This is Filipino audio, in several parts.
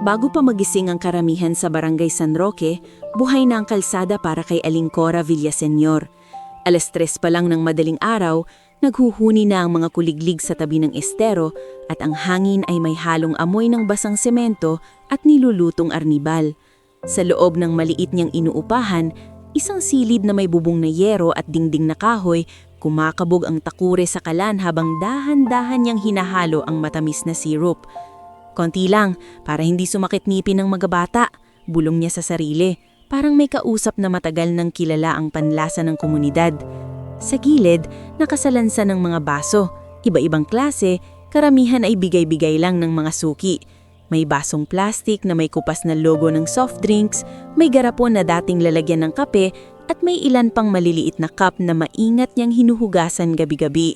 Bago pa magising ang karamihan sa Barangay San Roque, buhay na ang kalsada para kay Aling Cora Villaseñor. 3:00 pa lang ng madaling araw, naghuhuni na ang mga kuliglig sa tabi ng estero at ang hangin ay may halong amoy ng basang semento at nilulutong arnibal. Sa loob ng maliit niyang inuupahan, isang silid na may bubong na yero at dingding na kahoy, kumakabog ang takure sa kalan habang dahan-dahan niyang hinahalo ang matamis na syrup. Konti lang, para hindi sumakit ngipin ng mga bata, bulong niya sa sarili, parang may kausap na matagal nang kilala ang panlasa ng komunidad. Sa gilid, nakasalansa ng mga baso, iba-ibang klase, karamihan ay bigay-bigay lang ng mga suki. May basong plastik na may kupas na logo ng soft drinks, may garapon na dating lalagyan ng kape, at may ilan pang maliliit na cup na maingat niyang hinuhugasan gabi-gabi.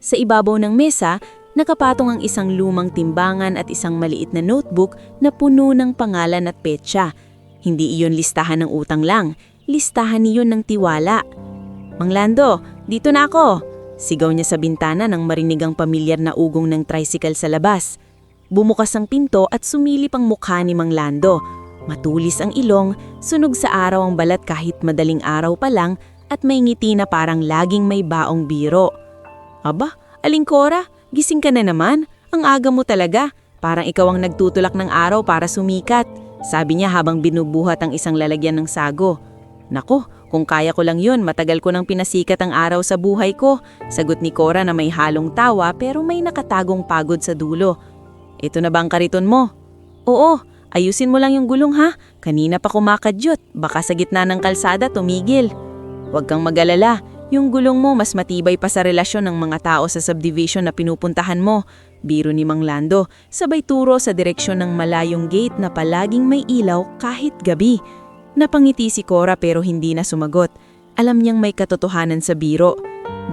Sa ibabaw ng mesa, nakapatong ang isang lumang timbangan at isang maliit na notebook na puno ng pangalan at petsa. Hindi iyon listahan ng utang lang, listahan niyon ng tiwala. "Mang Lando, dito na ako!" Sigaw niya sa bintana nang marinig ang pamilyar na ugong ng tricycle sa labas. Bumukas ang pinto at sumilip ang mukha ni Mang Lando. Matulis ang ilong, sunog sa araw ang balat kahit madaling araw pa lang at may ngiti na parang laging may baong biro. "Aba, Aling Cora, gising ka na naman? Ang aga mo talaga. Parang ikaw ang nagtutulak ng araw para sumikat," sabi niya habang binubuhat ang isang lalagyan ng sago. "Nako, kung kaya ko lang yun, matagal ko nang pinasikat ang araw sa buhay ko," sagot ni Cora na may halong tawa pero may nakatagong pagod sa dulo. "Ito na ba ang kariton mo?" "Oo, ayusin mo lang yung gulong ha. Kanina pa kumakadyot, baka sa gitna ng kalsada tumigil." "Huwag kang mag-alala. Yung gulong mo mas matibay pa sa relasyon ng mga tao sa subdivision na pinupuntahan mo," biro ni Mang Lando, sabay turo sa direksyon ng malayong gate na palaging may ilaw kahit gabi. Napangiti si Cora pero hindi na sumagot. Alam niyang may katotohanan sa biro.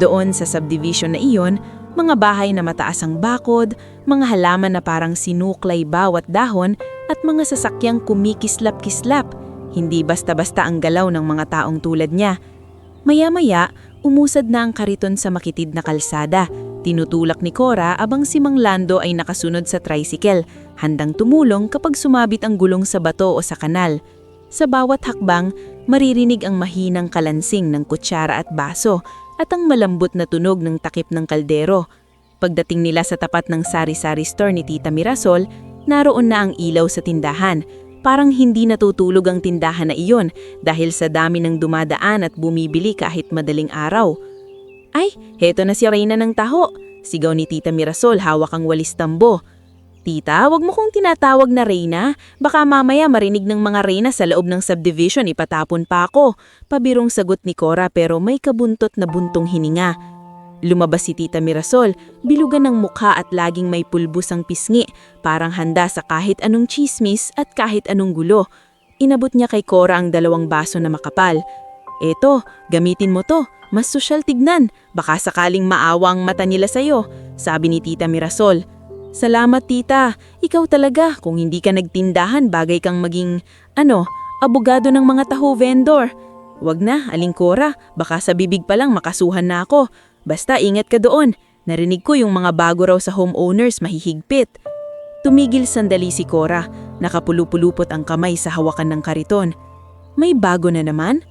Doon sa subdivision na iyon, mga bahay na mataas ang bakod, mga halaman na parang sinuklay bawat dahon at mga sasakyang kumikislap-kislap. Hindi basta-basta ang galaw ng mga taong tulad niya. Maya-maya, umusad na ang kariton sa makitid na kalsada. Tinutulak ni Cora abang si Mang Lando ay nakasunod sa tricycle, handang tumulong kapag sumabit ang gulong sa bato o sa kanal. Sa bawat hakbang, maririnig ang mahinang kalansing ng kutsara at baso at ang malambot na tunog ng takip ng kaldero. Pagdating nila sa tapat ng sari-sari store ni Tita Mirasol, naroon na ang ilaw sa tindahan. Parang hindi natutulog ang tindahan na iyon dahil sa dami ng dumadaan at bumibili kahit madaling araw. "Ay, heto na si Reyna ng taho," sigaw ni Tita Mirasol hawak ang walis tambo. "Tita, wag mo kong tinatawag na Reyna. Baka mamaya marinig ng mga Reyna sa loob ng subdivision ipatapon pa ako," pabirong sagot ni Cora pero may kabuntot na buntong hininga. Lumabas si Tita Mirasol, bilugan ng mukha at laging may pulbos ang pisngi, parang handa sa kahit anong chismis at kahit anong gulo. Inabot niya kay Cora ang 2 baso na makapal. "Eto, gamitin mo to, mas sosyal tignan, baka sakaling maawa ang mata nila sa'yo," sabi ni Tita Mirasol. "Salamat tita, ikaw talaga, kung hindi ka nagtindahan bagay kang maging, abogado ng mga taho vendor." "Wag na, Aling Cora, baka sa bibig pa lang makasuhan na ako. Basta ingat ka doon, narinig ko yung mga bago raw sa homeowners mahihigpit." Tumigil sandali si Cora, nakapulupulupot ang kamay sa hawakan ng kariton. "May bago na naman?"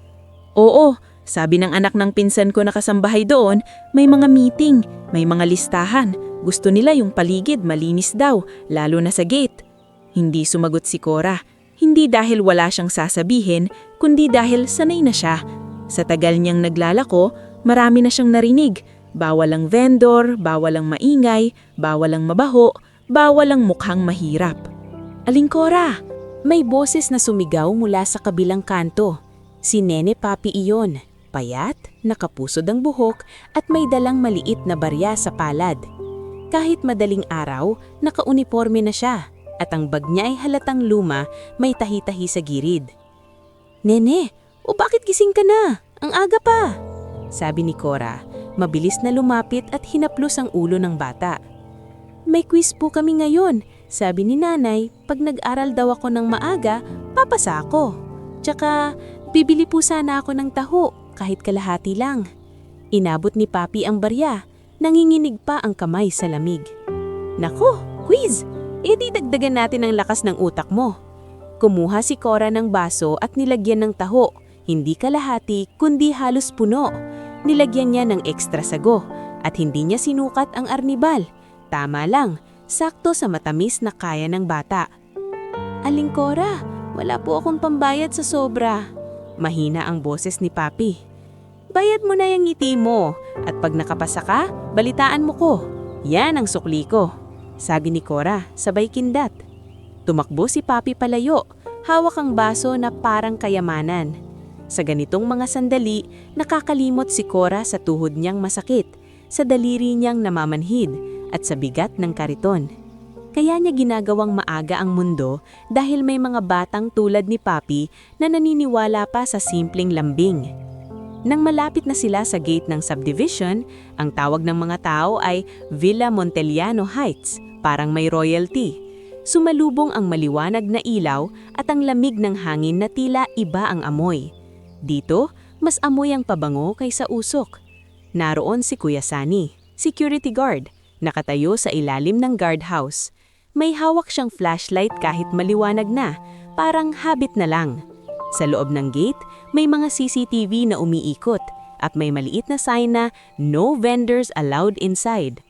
"Oo, sabi ng anak ng pinsan ko na kasambahay doon, may mga meeting, may mga listahan. Gusto nila yung paligid malinis daw, lalo na sa gate." Hindi sumagot si Cora, hindi dahil wala siyang sasabihin, kundi dahil sanay na siya. Sa tagal niyang naglalako, marami na siyang narinig. Bawal ang vendor, bawal ang maingay, bawal ang mabaho, bawal ang mukhang mahirap. "Aling Cora!" May boses na sumigaw mula sa kabilang kanto. Si Nene Papi iyon. Payat, nakapusod ang buhok at may dalang maliit na barya sa palad. Kahit madaling araw, nakauniforme na siya at ang bag niya ay halatang luma, may tahi-tahi sa gilid. "Nene, bakit gising ka na? Ang aga pa!" sabi ni Cora, mabilis na lumapit at hinaplos ang ulo ng bata. "May quiz po kami ngayon," sabi ni nanay, "pag nag-aral daw ako ng maaga, papasa ako. Tsaka, bibili po sana ako ng taho, kahit kalahati lang." Inabot ni Papi ang barya, nanginginig pa ang kamay sa lamig. "Nako, quiz! E di dagdagan natin ang lakas ng utak mo. Kumuha si Cora ng baso at nilagyan ng taho, hindi kalahati kundi halos puno. Nilagyan niya ng ekstra sago at hindi niya sinukat ang arnibal. Tama lang, sakto sa matamis na kaya ng bata. Aling Cora, wala po akong pambayad sa sobra. Mahina ang boses ni Papi. Bayad mo na yung ngiti mo at pag nakapasa ka, balitaan mo ko. Yan ang sukli ko. Sabi ni Cora, sabay kindat. Tumakbo si Papi palayo, hawak ang baso na parang kayamanan. Sa ganitong mga sandali, nakakalimot si Cora sa tuhod niyang masakit, sa daliri niyang namamanhid, at sa bigat ng kariton. Kaya niya ginagawang maaga ang mundo dahil may mga batang tulad ni Papi na naniniwala pa sa simpleng lambing. Nang malapit na sila sa gate ng subdivision, ang tawag ng mga tao ay Villa Montellano Heights, parang may royalty. Sumalubong ang maliwanag na ilaw at ang lamig ng hangin na tila iba ang amoy. Dito, mas amoy ang pabango kaysa usok. Naroon si Kuya Sani, security guard, nakatayo sa ilalim ng guardhouse. May hawak siyang flashlight kahit maliwanag na, parang habit na lang. Sa loob ng gate, may mga CCTV na umiikot at may maliit na sign na no vendors allowed inside.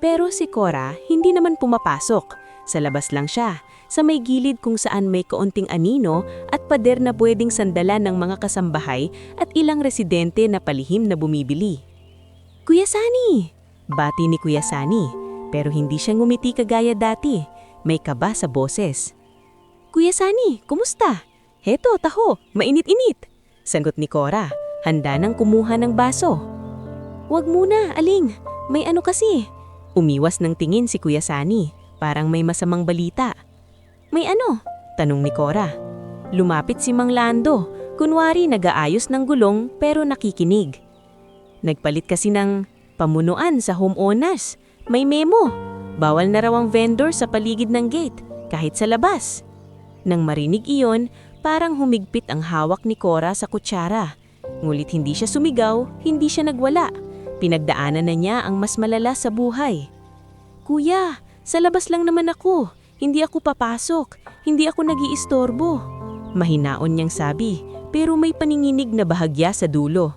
Pero si Cora hindi naman pumapasok. Sa labas lang siya, sa may gilid kung saan may kaunting anino at pader na pwedeng sandalan ng mga kasambahay at ilang residente na palihim na bumibili. Kuya Sani! Bati ni Kuya Sani, pero hindi siya ngumiti kagaya dati. May kaba sa boses. Kuya Sani, kumusta? Heto, taho, mainit-init. Sagot ni Cora, handa nang kumuha ng baso. Wag muna, Aling, may ano kasi. Umiwas ng tingin si Kuya Sani, parang may masamang balita. May ano? Tanong ni Cora. Lumapit si Mang Lando, kunwari nag-aayos ng gulong pero nakikinig. Nagpalit kasi ng pamunuan sa homeowners. May memo. Bawal na raw ang vendor sa paligid ng gate, kahit sa labas. Nang marinig iyon, parang humigpit ang hawak ni Cora sa kutsara. Ngulit hindi siya sumigaw, hindi siya nagwala. Pinagdaanan na niya ang mas malala sa buhay. Kuya, sa labas lang naman ako. Hindi ako papasok. Hindi ako nag-iistorbo. Mahinaon niyang sabi, pero may paninginig na bahagya sa dulo.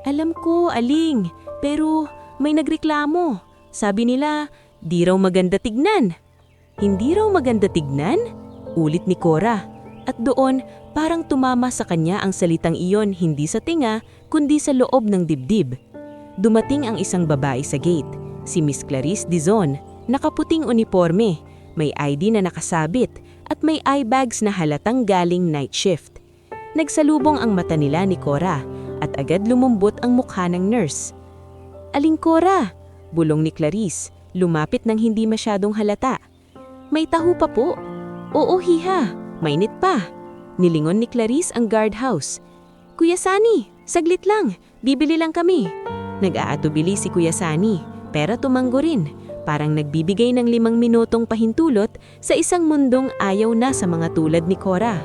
Alam ko, Aling, pero may nagreklamo. Sabi nila, di raw maganda tignan. Hindi raw maganda tignan? Ulit ni Cora. At doon, parang tumama sa kanya ang salitang iyon hindi sa tinga, kundi sa loob ng dibdib. Dumating ang isang babae sa gate, si Miss Clarice Dizon, nakaputing uniforme, may ID na nakasabit, at may eye bags na halatang galing night shift. Nagsalubong ang mata nila ni Cora, at agad lumumbot ang mukha ng nurse. Aling Cora, bulong ni Clarice, lumapit ng hindi masyadong halata. May taho pa po. Oo, hiha. Mainit pa. Nilingon ni Clarice ang guardhouse. Kuya Sani, saglit lang. Bibili lang kami. Nag-aatubili si Kuya Sani, pero tumanggo rin. Parang nagbibigay ng 5 minutong pahintulot sa isang mundong ayaw na sa mga tulad ni Cora.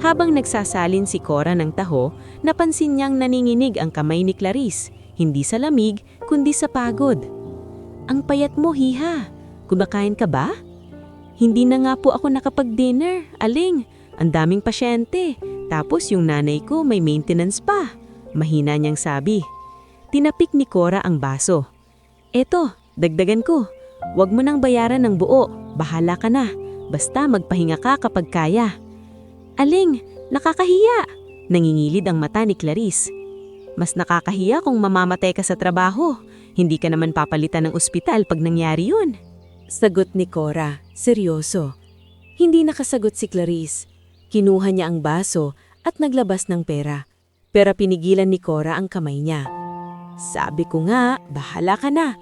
Habang nagsasalin si Cora ng taho, napansin niyang naninginig ang kamay ni Clarice, hindi sa lamig, kundi sa pagod. Ang payat mo, hiha. Kumakain ka ba? Hindi na nga po ako nakapag-dinner, Aling. Ang daming pasyente. Tapos yung nanay ko may maintenance pa. Mahina niyang sabi. Tinapik ni Cora ang baso. Eto, dagdagan ko. Huwag mo nang bayaran ng buo. Bahala ka na. Basta magpahinga ka kapag kaya. Aling, nakakahiya. Nangingilid ang mata ni Clarice. Mas nakakahiya kung mamamatay ka sa trabaho. Hindi ka naman papalitan ng ospital pag nangyari yun. Sagot ni Cora, seryoso. Hindi nakasagot si Clarice. Kinuha niya ang baso at naglabas ng pera. Pero pinigilan ni Cora ang kamay niya. Sabi ko nga, bahala ka na.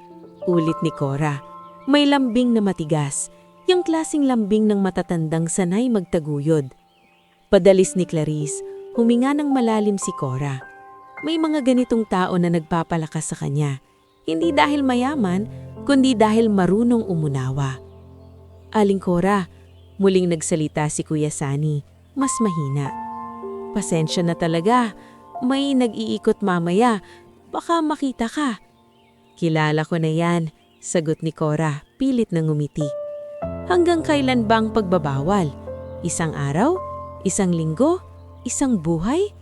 Ulit ni Cora. May lambing na matigas. Yung klasing lambing ng matatandang sanay magtaguyod. Padalis ni Clarice, huminga ng malalim si Cora. May mga ganitong tao na nagpapalakas sa kanya. Hindi dahil mayaman, kundi dahil marunong umunawa. Aling Cora, muling nagsalita si Kuya Sani, mas mahina. Pasensya na talaga, may nag-iikot mamaya, baka makita ka. Kilala ko na yan, sagot ni Cora, pilit na ngumiti. Hanggang kailan ba ang pagbabawal? Isang araw? Isang linggo? Isang buhay?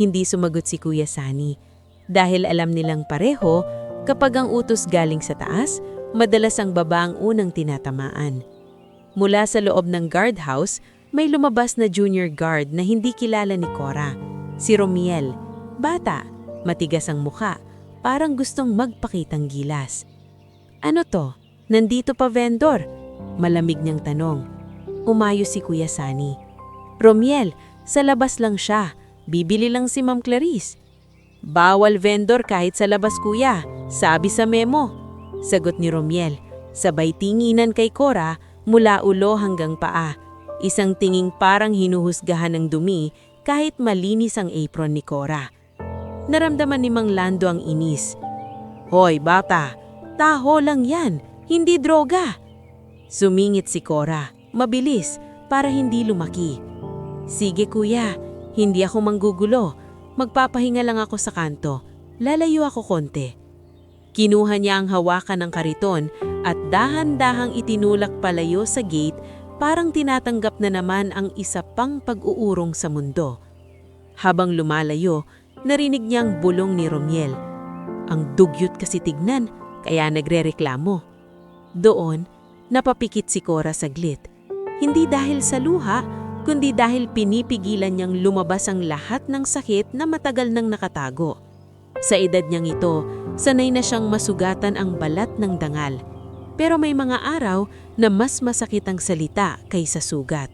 Hindi sumagot si Kuya Sunny dahil alam nilang pareho kapag ang utos galing sa taas, madalas ang baba ang unang tinatamaan. Mula sa loob ng guardhouse, may lumabas na junior guard na hindi kilala ni Cora. Si Romiel, bata, matigas ang muka, parang gustong magpakitang gilas. Ano to? Nandito pa vendor? Malamig niyang tanong. Umayo si Kuya Sunny. Romiel, sa labas lang siya. Bibili lang si Ma'am Clarice. Bawal vendor kahit sa labas kuya, sabi sa memo. Sagot ni Romiel, sabay tinginan kay Cora mula ulo hanggang paa. Isang tinging parang hinuhusgahan ng dumi kahit malinis ang apron ni Cora. Naramdaman ni Mang Lando ang inis. Hoy bata, taho lang yan, hindi droga. Sumingit si Cora, mabilis para hindi lumaki. Sige kuya, hindi ako manggugulo. Magpapahinga lang ako sa kanto. Lalayo ako konti. Kinuha niya ang hawakan ng kariton at dahan-dahang itinulak palayo sa gate, parang tinatanggap na naman ang isa pang pag-uurong sa mundo. Habang lumalayo, narinig niya ang bulong ni Romiel. Ang dugyot kasi tignan, kaya nagrereklamo. Doon, napapikit si Cora saglit. Hindi dahil sa luha, kundi dahil pinipigilan niyang lumabas ang lahat ng sakit na matagal nang nakatago. Sa edad niyang ito, sanay na siyang masugatan ang balat ng dangal. Pero may mga araw na mas masakit ang salita kaysa sugat.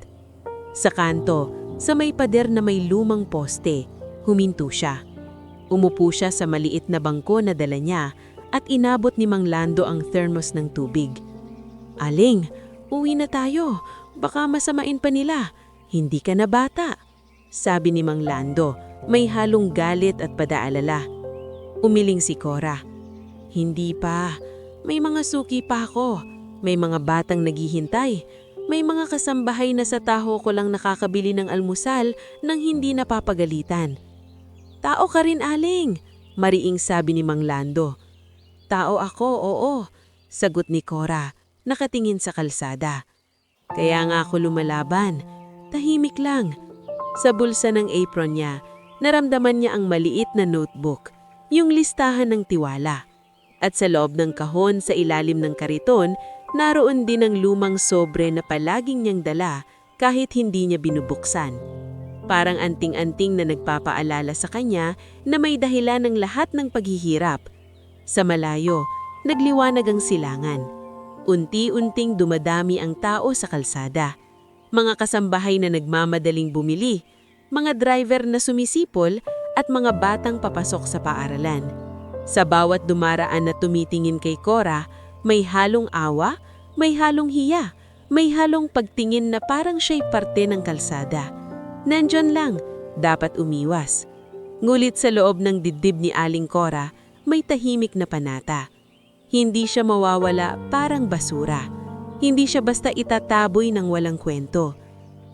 Sa kanto, sa may pader na may lumang poste, huminto siya. Umupo siya sa maliit na bangko na dala niya at inabot ni Mang Lando ang thermos ng tubig. Aling, uwi na tayo. Baka masamain pa nila. Hindi ka na bata, sabi ni Mang Lando, may halong galit at padaalala. Umiling si Cora. Hindi pa, may mga suki pa ako, may mga batang naghihintay, may mga kasambahay na sa taho ko lang nakakabili ng almusal nang hindi napapagalitan. Tao ka rin aling, mariing sabi ni Mang Lando. Tao ako, oo, sagot ni Cora, nakatingin sa kalsada. Kaya nga ako lumalaban. Tahimik lang. Sa bulsa ng apron niya, naramdaman niya ang maliit na notebook, yung listahan ng tiwala. At sa loob ng kahon sa ilalim ng kariton, naroon din ang lumang sobre na palaging niyang dala kahit hindi niya binubuksan. Parang anting-anting na nagpapaalala sa kanya na may dahilan ng lahat ng paghihirap. Sa malayo, nagliwanag ang silangan. Unti-unting dumadami ang tao sa kalsada. Mga kasambahay na nagmamadaling bumili, mga driver na sumisipol at mga batang papasok sa paaralan. Sa bawat dumaraan na tumitingin kay Cora, may halong awa, may halong hiya, may halong pagtingin na parang siya'y parte ng kalsada. Nandyan lang, dapat umiwas. Ngulit sa loob ng dibdib ni Aling Cora, may tahimik na panata. Hindi siya mawawala, parang basura. Hindi siya basta itataboy ng walang kwento.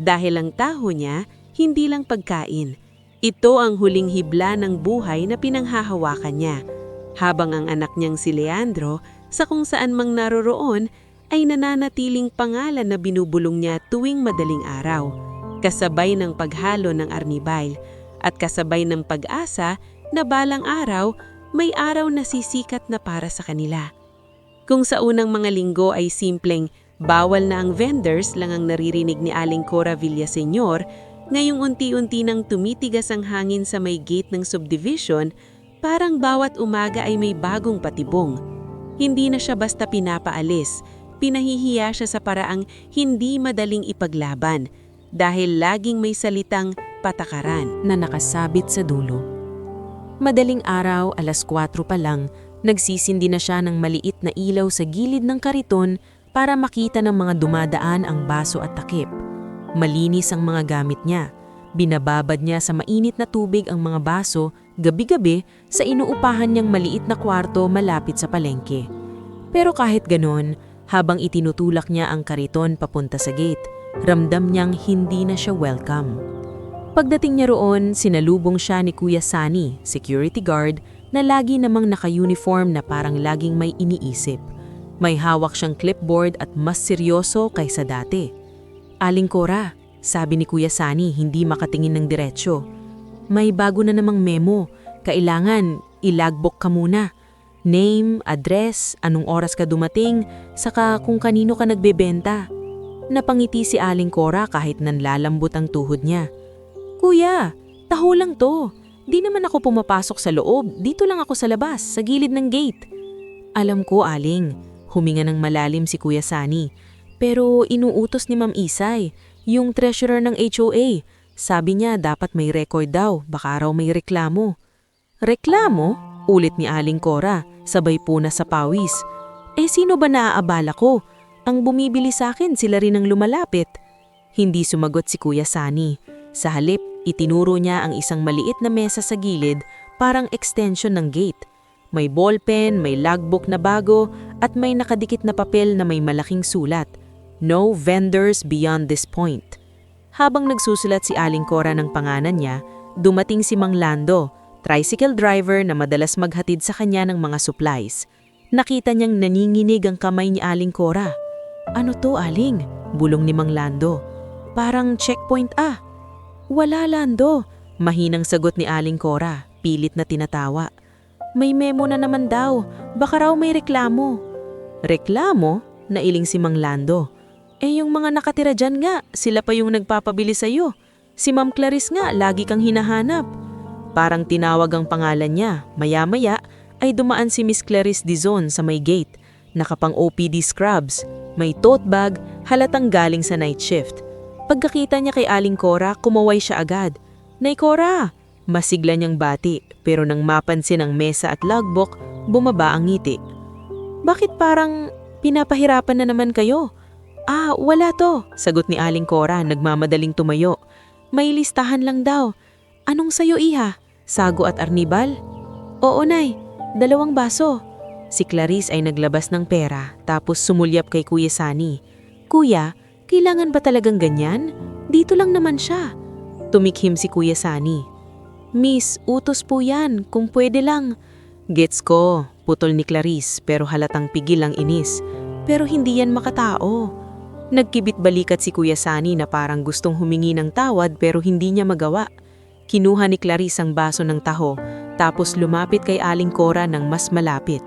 Dahil ang taho niya, hindi lang pagkain. Ito ang huling hibla ng buhay na pinanghahawakan niya. Habang ang anak niyang si Leandro, sa kung saan mang naroroon, ay nananatiling pangalan na binubulong niya tuwing madaling araw. Kasabay ng paghalo ng arnibile at kasabay ng pag-asa na balang araw, may araw na sisikat na para sa kanila. Kung sa unang mga linggo ay simpleng bawal na ang vendors lang ang naririnig ni Aling Cora Villaseñor, ngayong unti-unti nang tumitigas ang hangin sa may gate ng subdivision, parang bawat umaga ay may bagong patibong. Hindi na siya basta pinapaalis, pinahihiya siya sa paraang hindi madaling ipaglaban dahil laging may salitang patakaran na nakasabit sa dulo. Madaling araw, 4:00 pa lang, nagsisindi na siya ng maliit na ilaw sa gilid ng kariton para makita ng mga dumadaan ang baso at takip. Malinis ang mga gamit niya. Binababad niya sa mainit na tubig ang mga baso gabi-gabi sa inuupahan niyang maliit na kwarto malapit sa palengke. Pero kahit ganon, habang itinutulak niya ang kariton papunta sa gate, ramdam niyang hindi na siya welcome. Pagdating niya roon, sinalubong siya ni Kuya Sunny, security guard, na lagi namang naka-uniform na parang laging may iniisip. May hawak siyang clipboard at mas seryoso kaysa dati. Aling Cora, sabi ni Kuya Sunny hindi makatingin ng diretsyo. May bago na namang memo. Kailangan ilagbook ka muna. Name, address, anong oras ka dumating, saka kung kanino ka nagbebenta. Napangiti si Aling Cora kahit nanlalambot ang tuhod niya. Kuya, taho lang to. Di naman ako pumapasok sa loob. Dito lang ako sa labas, sa gilid ng gate. Alam ko, Aling. Huminga ng malalim si Kuya Sunny. Pero inuutos ni Ma'am Isay, yung treasurer ng HOA. Sabi niya dapat may record daw, baka raw may reklamo. Reklamo? Ulit ni Aling Cora, sabay puna sa pawis. Sino ba naaabala ko? Ang bumibili sa akin sila rin ang lumalapit. Hindi sumagot si Kuya Sunny. Sa halip, itinuro niya ang isang maliit na mesa sa gilid, parang extension ng gate. May ballpen, may logbook na bago, at may nakadikit na papel na may malaking sulat. No vendors beyond this point. Habang nagsusulat si Aling Cora ng pangalan niya, dumating si Mang Lando, tricycle driver na madalas maghatid sa kanya ng mga supplies. Nakita niyang naninginig ang kamay ni Aling Cora. Ano to, Aling? Bulong ni Mang Lando. Parang checkpoint ah. Wala, Lando. Mahinang sagot ni Aling Cora, pilit na tinatawa. May memo na naman daw, baka raw may reklamo. Reklamo? Nailing si Mang Lando. Yung mga nakatira dyan nga, sila pa yung nagpapabili sa'yo. Si Ma'am Clarice nga, lagi kang hinahanap. Parang tinawag ang pangalan niya. Maya-maya ay dumaan si Miss Clarice Dizon sa may gate. Nakapang OPD scrubs, may tote bag, halatang galing sa night shift. Pagkakita niya kay Aling Cora, kumaway siya agad. Nay Cora! Masigla niyang bati, pero nang mapansin ang mesa at logbook, bumaba ang ngiti. Bakit parang pinapahirapan na naman kayo? Wala to, sagot ni Aling Cora, nagmamadaling tumayo. May listahan lang daw. Anong sayo, iha? Sago at arnibal? Oo, Nay. 2 baso. Si Clarice ay naglabas ng pera, tapos sumulyap kay Kuya Sunny. Kuya, kailangan ba talagang ganyan? Dito lang naman siya. Tumikhim si Kuya Sunny. Miss, utos po yan, kung pwede lang. Gets ko, putol ni Clarice, pero halatang pigil ang inis. Pero hindi yan makatao. Nagkibit balikat si Kuya Sunny na parang gustong humingi ng tawad pero hindi niya magawa. Kinuha ni Clarice ang baso ng taho, tapos lumapit kay Aling Cora ng mas malapit.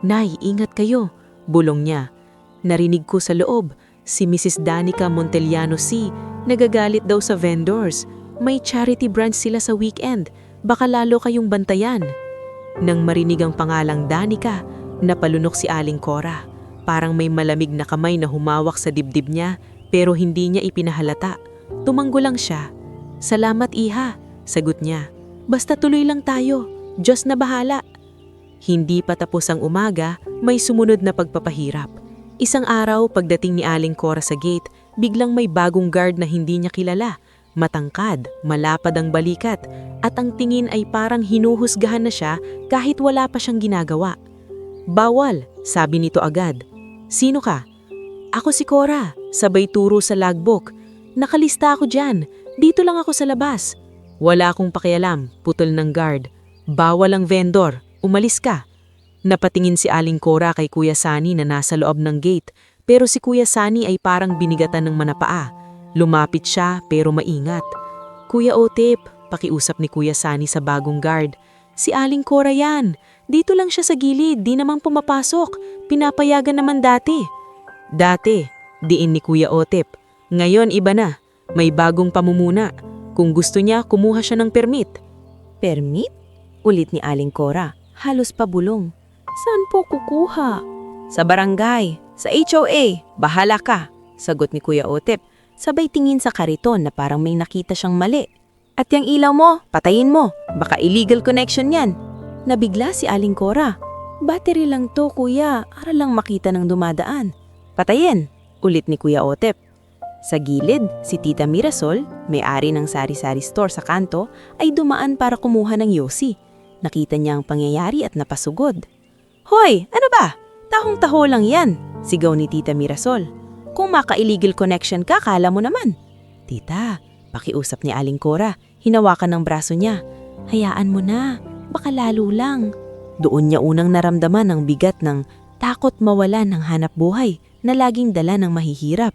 Nay, ingat kayo, bulong niya. Narinig ko sa loob, si Mrs. Danica Montellano C. nagagalit daw sa vendors. May charity branch sila sa weekend, baka lalo kayong bantayan. Nang marinig ang pangalang Danica, napalunok si Aling Cora. Parang may malamig na kamay na humawak sa dibdib niya, pero hindi niya ipinahalata. Tumanggo lang siya. Salamat, iha, sagot niya. Basta tuloy lang tayo, Diyos na bahala. Hindi pa tapos ang umaga, may sumunod na pagpapahirap. Isang araw, pagdating ni Aling Cora sa gate, biglang may bagong guard na hindi niya kilala. Matangkad, malapad ang balikat, at ang tingin ay parang hinuhusgahan na siya kahit wala pa siyang ginagawa. Bawal, sabi nito agad. Sino ka? Ako si Cora, sabay turo sa logbook. Nakalista ako dyan, dito lang ako sa labas. Wala akong pakialam, putol ng guard. Bawal ang vendor, umalis ka. Napatingin si Aling Cora kay Kuya Sunny na nasa loob ng gate, pero si Kuya Sunny ay parang binigatan ng manapaa. Lumapit siya pero maingat. Kuya Otip, pakiusap ni Kuya Sunny sa bagong guard. Si Aling Cora yan. Dito lang siya sa gilid, di namang pumapasok. Pinapayagan naman dati. Dati, diin ni Kuya Otip. Ngayon iba na. May bagong pamumuna. Kung gusto niya, kumuha siya ng permit. Permit? Ulit ni Aling Cora. Halos pabulong. Saan po kukuha? Sa barangay. Sa HOA. Bahala ka, sagot ni Kuya Otip. Sabay tingin sa kariton na parang may nakita siyang mali. At yung ilaw mo, patayin mo. Baka illegal connection yan. Nabigla si Aling Cora. Battery lang to, kuya. Para lang makita ng dumadaan. Patayin, ulit ni Kuya Otep. Sa gilid, si Tita Mirasol, may-ari ng sari-sari store sa kanto, ay dumaan para kumuha ng yosi. Nakita niya ang pangyayari at napasugod. Hoy, ano ba? Tahong-taho lang yan, sigaw ni Tita Mirasol. Kung maka-illegal connection ka, kala mo naman. Tita, pakiusap ni Aling Cora, hinawakan ng braso niya. Hayaan mo na, baka lalo lang. Doon niya unang naramdaman ang bigat ng takot mawala ng hanap buhay na laging dala ng mahihirap.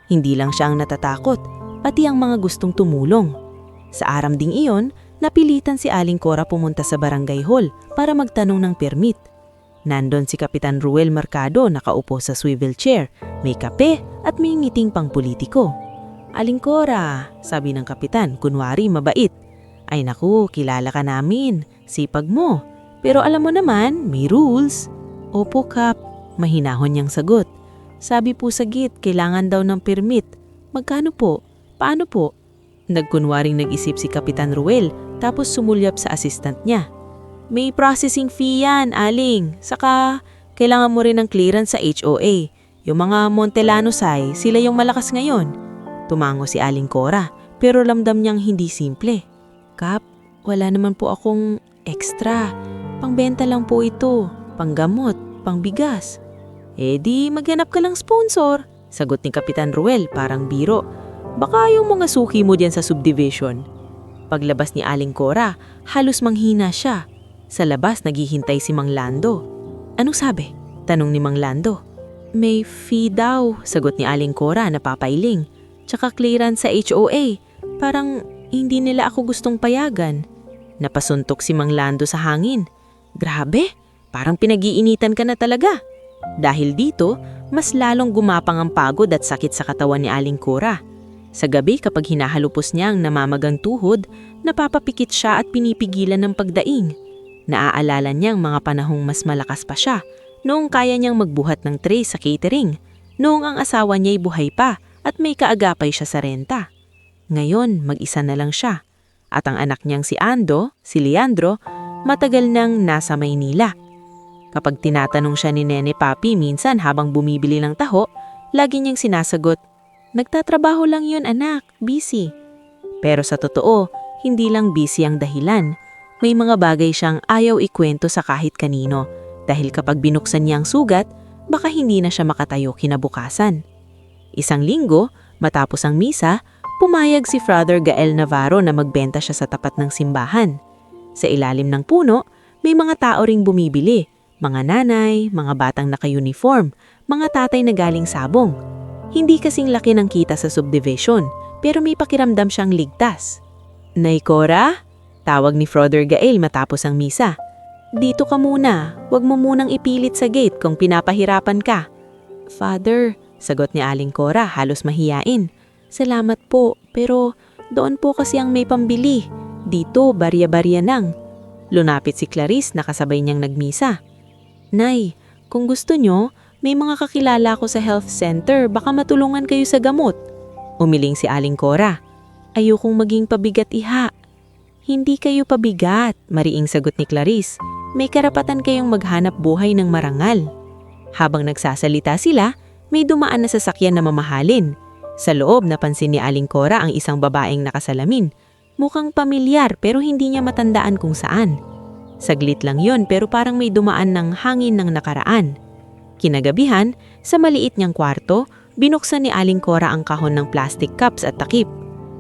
Hindi lang siya ang natatakot, pati ang mga gustong tumulong. Sa aram ding iyon, napilitan si Aling Cora pumunta sa barangay hall para magtanong ng permit. Nandon si Kapitan Ruel Mercado nakaupo sa swivel chair, may kape at may ngiting pang politiko. "Aling Cora," sabi ng kapitan, kunwari mabait. "Ay naku, kilala ka namin, sipag mo. Pero alam mo naman, may rules." "Opo, Kap," mahinahon niyang sagot. "Sabi po sa gate, kailangan daw ng permit. Magkano po? Paano po?" Nagkunwaring nag-isip si Kapitan Ruel tapos sumulyap sa assistant niya. "May processing fee yan, Aling. Saka, kailangan mo rin ng clearance sa HOA. Yung mga Montelanos ay, sila yung malakas ngayon." Tumango si Aling Cora, pero ramdam niyang hindi simple. "Kap, wala naman po akong extra. Pangbenta lang po ito, panggamot, pangbigas." "Eh di, maghanap ka lang sponsor," sagot ni Kapitan Ruel parang biro. "Baka yung mga suki mo diyan sa subdivision." Paglabas ni Aling Cora, halos manghina siya. Sa labas, naghihintay si Mang Lando. "Anong sabi?" tanong ni Mang Lando. "May fee daw," sagot ni Aling Cora na papailing. "Tsaka clearance sa HOA. Parang hindi nila ako gustong payagan." Napasuntok si Mang Lando sa hangin. "Grabe, parang pinag-iinitan ka na talaga." Dahil dito, mas lalong gumapang ang pagod at sakit sa katawan ni Aling Cora. Sa gabi kapag hinahalupos niya ang namamagang tuhod, napapapikit siya at pinipigilan ng pagdaing. Naaalala niya ang mga panahong mas malakas pa siya, noong kaya niyang magbuhat ng tray sa catering, noong ang asawa niya'y buhay pa at may kaagapay siya sa renta. Ngayon, mag-isa na lang siya. At ang anak niyang si Leandro, matagal nang nasa Maynila. Kapag tinatanong siya ni Nene Papi minsan habang bumibili ng taho, lagi niyang sinasagot, "Nagtatrabaho lang yun anak, busy." Pero sa totoo, hindi lang busy ang dahilan. May mga bagay siyang ayaw ikwento sa kahit kanino dahil kapag binuksan niya ang sugat, baka hindi na siya makatayo kinabukasan. Isang linggo, matapos ang misa, pumayag si Father Gael Navarro na magbenta siya sa tapat ng simbahan. Sa ilalim ng puno, may mga tao ring bumibili, mga nanay, mga batang naka-uniform, mga tatay na galing sabong. Hindi kasing laki ng kita sa subdivision, pero may pakiramdam siyang ligtas. "Nay Cora?" tawag ni Father Gael matapos ang misa. "Dito ka muna, wag mo munang ipilit sa gate kung pinapahirapan ka." "Father," sagot ni Aling Cora halos mahiyain. "Salamat po, pero doon po kasi ang may pambili. Dito, barya-barya nang." Lunapit si Clarice na kasabay niyang nagmisa. "Nay, kung gusto nyo, may mga kakilala ko sa health center, baka matulungan kayo sa gamot." Umiling si Aling Cora. "Ayokong maging pabigat iha." "Hindi kayo pabigat," mariing sagot ni Clarice. "May karapatan kayong maghanap buhay ng marangal." Habang nagsasalita sila, may dumaan na sasakyan na mamahalin. Sa loob, napansin ni Aling Cora ang isang babaeng nakasalamin. Mukhang pamilyar pero hindi niya matandaan kung saan. Saglit lang yon pero parang may dumaan ng hangin ng nakaraan. Kinagabihan, sa maliit niyang kwarto, binuksan ni Aling Cora ang kahon ng plastic cups at takip.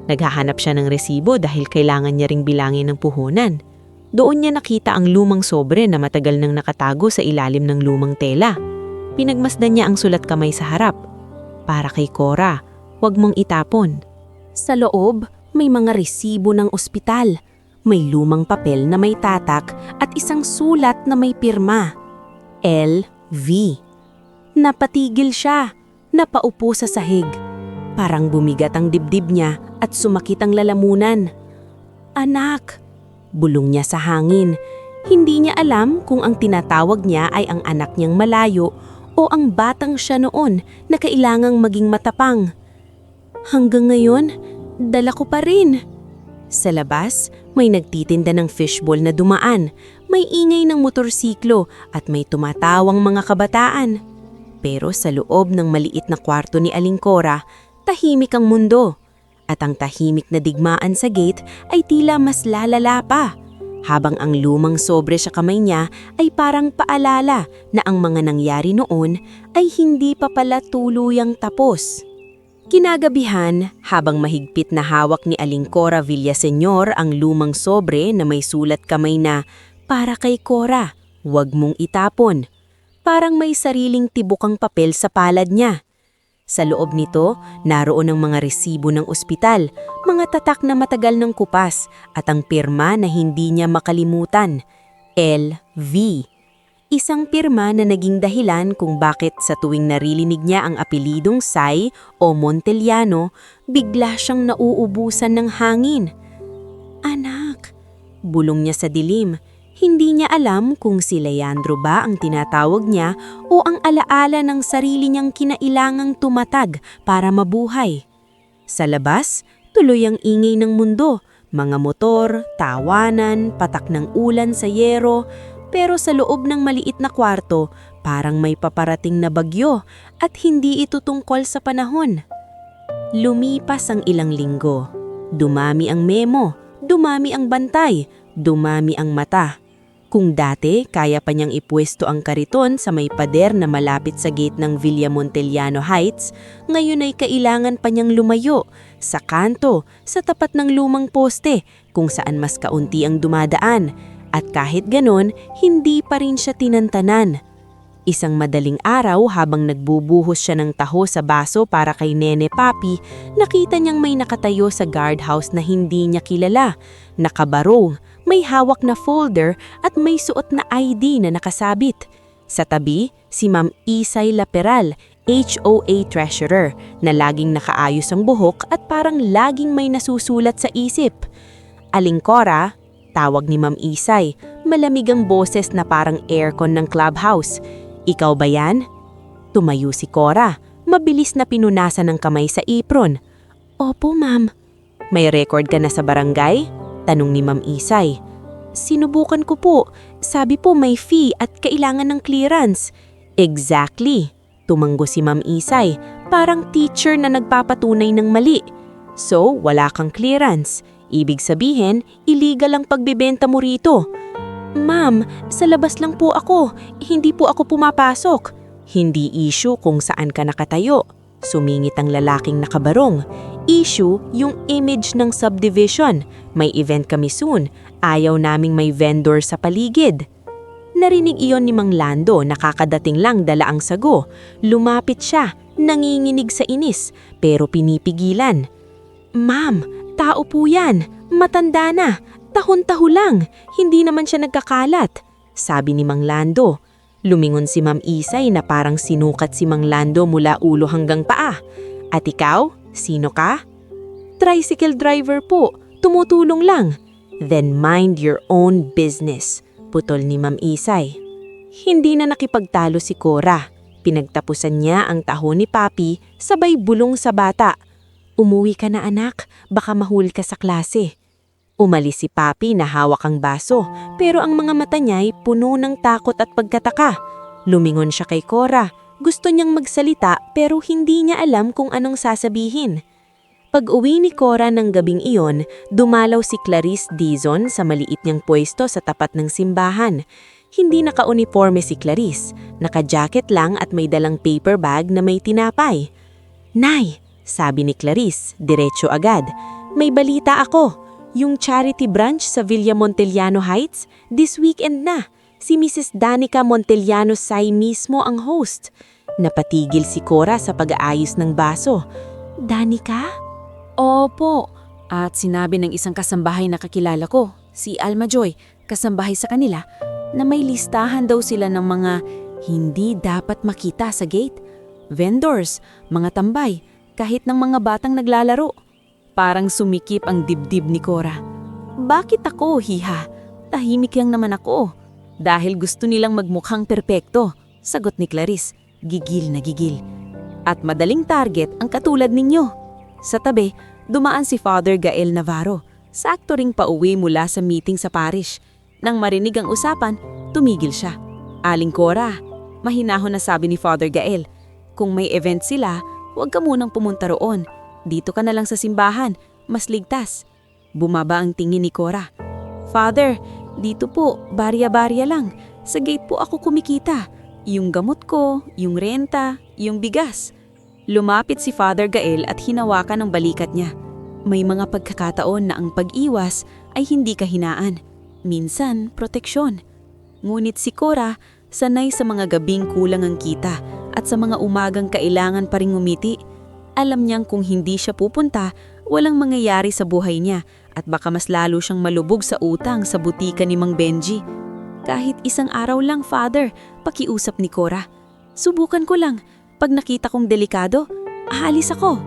Naghahanap siya ng resibo dahil kailangan niya ring bilangin ng puhunan. Doon niya nakita ang lumang sobre na matagal nang nakatago sa ilalim ng lumang tela. Pinagmasdan niya ang sulat kamay sa harap. "Para kay Cora, huwag mong itapon." Sa loob, may mga resibo ng ospital. May lumang papel na may tatak at isang sulat na may pirma. LV. Napatigil siya. Napaupo sa sahig. Parang bumigat ang dibdib niya at sumakit ang lalamunan. "Anak," bulong niya sa hangin. Hindi niya alam kung ang tinatawag niya ay ang anak niyang malayo o ang batang siya noon na kailangang maging matapang. "Hanggang ngayon, dala ko pa rin." Sa labas, may nagtitinda ng fishball na dumaan, may ingay ng motorsiklo at may tumatawang mga kabataan. Pero sa loob ng maliit na kwarto ni Aling Cora, tahimik ang mundo. At ang tahimik na digmaan sa gate ay tila mas lalala pa. Habang ang lumang sobre sa kamay niya ay parang paalala na ang mga nangyari noon ay hindi pa pala tuluyang tapos. Kinagabihan, habang mahigpit na hawak ni Aling Cora Villaseñor ang lumang sobre na may sulat kamay na, "Para kay Cora, huwag mong itapon." parang may sariling tibukang papel sa palad niya. Sa loob nito, naroon ang mga resibo ng ospital, mga tatak na matagal ng kupas, at ang pirma na hindi niya makalimutan, LV. Isang pirma na naging dahilan kung bakit sa tuwing naririnig niya ang apelidong Sai o Montellano, bigla siyang nauubusan ng hangin. Anak, bulong niya sa dilim. Hindi niya alam kung si Leandro ba ang tinatawag niya o ang alaala ng sarili niyang kinailangang tumatag para mabuhay. Sa labas, tuloy ang ingay ng mundo, mga motor, tawanan, patak ng ulan sa yero, pero sa loob ng maliit na kwarto, parang may paparating na bagyo at hindi ito tungkol sa panahon. Lumipas ang ilang linggo. Dumami ang memo, dumami ang bantay, dumami ang mata. Kung dati, kaya pa niyang ipwesto ang kariton sa may pader na malapit sa gate ng Villa Montellano Heights, ngayon ay kailangan pa niyang lumayo, sa kanto, sa tapat ng lumang poste, kung saan mas kaunti ang dumadaan. At kahit ganon, hindi pa rin siya tinantanan. Isang madaling araw habang nagbubuhos siya ng taho sa baso para kay Nene Papi, nakita niyang may nakatayo sa guardhouse na hindi niya kilala, nakabarong, may hawak na folder at may suot na ID na nakasabit. Sa tabi, si Ma'am Isay Laperal, HOA Treasurer, na laging nakaayos ang buhok at parang laging may nasusulat sa isip. Aling Cora, tawag ni Ma'am Isay, malamig ang boses na parang aircon ng clubhouse. Ikaw ba yan? Tumayo si Cora, mabilis na pinunasan ng kamay sa apron. Opo, ma'am. May record ka na sa barangay? Tanong ni Ma'am Isay. Sinubukan ko po. Sabi po may fee at kailangan ng clearance. Exactly. Tumanggo si Ma'am Isay, parang teacher na nagpapatunay ng mali. So, wala kang clearance. Ibig sabihin, illegal ang pagbebenta mo rito. Ma'am, sa labas lang po ako. Hindi po ako pumapasok. Hindi issue kung saan ka nakatayo. Sumingit ang lalaking nakabarong. Issue yung image ng subdivision. May event kami soon. Ayaw naming may vendor sa paligid. Narinig iyon ni Mang Lando, nakakadating lang dala ang sago. Lumapit siya, nanginginig sa inis, pero pinipigilan. Ma'am, tao po yan. Matanda na. Tahon-taho lang. Hindi naman siya nagkakalat. Sabi ni Mang Lando. Lumingon si Ma'am Isay na parang sinukat si Mang Lando mula ulo hanggang paa. At ikaw? Sino ka? Tricycle driver po. Tumutulong lang. Then mind your own business. Putol ni Ma'am Isay. Hindi na nakipagtalo si Cora. Pinagtapusan niya ang taho ni Papi, sabay bulong sa bata. Umuwi ka na anak, baka mahuli ka sa klase. Umalis si Papi na hawak ang baso, pero ang mga mata niya'y puno ng takot at pagkataka. Lumingon siya kay Cora. Gusto niyang magsalita pero hindi niya alam kung anong sasabihin. Pag-uwi ni Cora ng gabing iyon, dumalaw si Clarice Dizon sa maliit niyang pwesto sa tapat ng simbahan. Hindi naka-uniforme si Clarice, naka-jacket lang at may dalang paper bag na may tinapay. Nay, sabi ni Clarice, diretso agad, may balita ako. Yung charity branch sa Villa Montellano Heights, this weekend na. Si Mrs. Danica Montellano Sai mismo ang host. Napatigil si Cora sa pag-aayos ng baso. Danica? Opo. At sinabi ng isang kasambahay na kakilala ko, si Alma Joy, kasambahay sa kanila, na may listahan daw sila ng mga hindi dapat makita sa gate. Vendors, mga tambay, kahit ng mga batang naglalaro. Parang sumikip ang dibdib ni Cora. Bakit ako, hiha? Tahimik lang naman ako. Dahil gusto nilang magmukhang perpekto, sagot ni Clarice, gigil na gigil. At madaling target ang katulad ninyo. Sa tabi, dumaan si Father Gael Navarro, sakto ring pauwi mula sa meeting sa parish. Nang marinig ang usapan, tumigil siya. Aling Cora, mahinahon na sabi ni Father Gael, kung may event sila, huwag ka munang pumunta roon. Dito ka na lang sa simbahan, mas ligtas. Bumaba ang tingin ni Cora. Father, dito po, barya-barya lang. Sa gate po ako kumikita. Yung gamot ko, yung renta, yung bigas. Lumapit si Father Gael at hinawakan ang balikat niya. May mga pagkakataon na ang pag-iwas ay hindi kahinaan. Minsan, proteksyon. Ngunit si Cora, Sanay sa mga gabing kulang ang kita at sa mga umagang kailangan pa ring ngumiti. Alam niyang kung hindi siya pupunta, walang mangyayari sa buhay niya at baka mas lalo siyang malubog sa utang sa butika ni Mang Benji. Kahit isang araw lang, Father, pakiusap ni Cora. Subukan ko lang. Pag nakita kong delikado, aalis ako.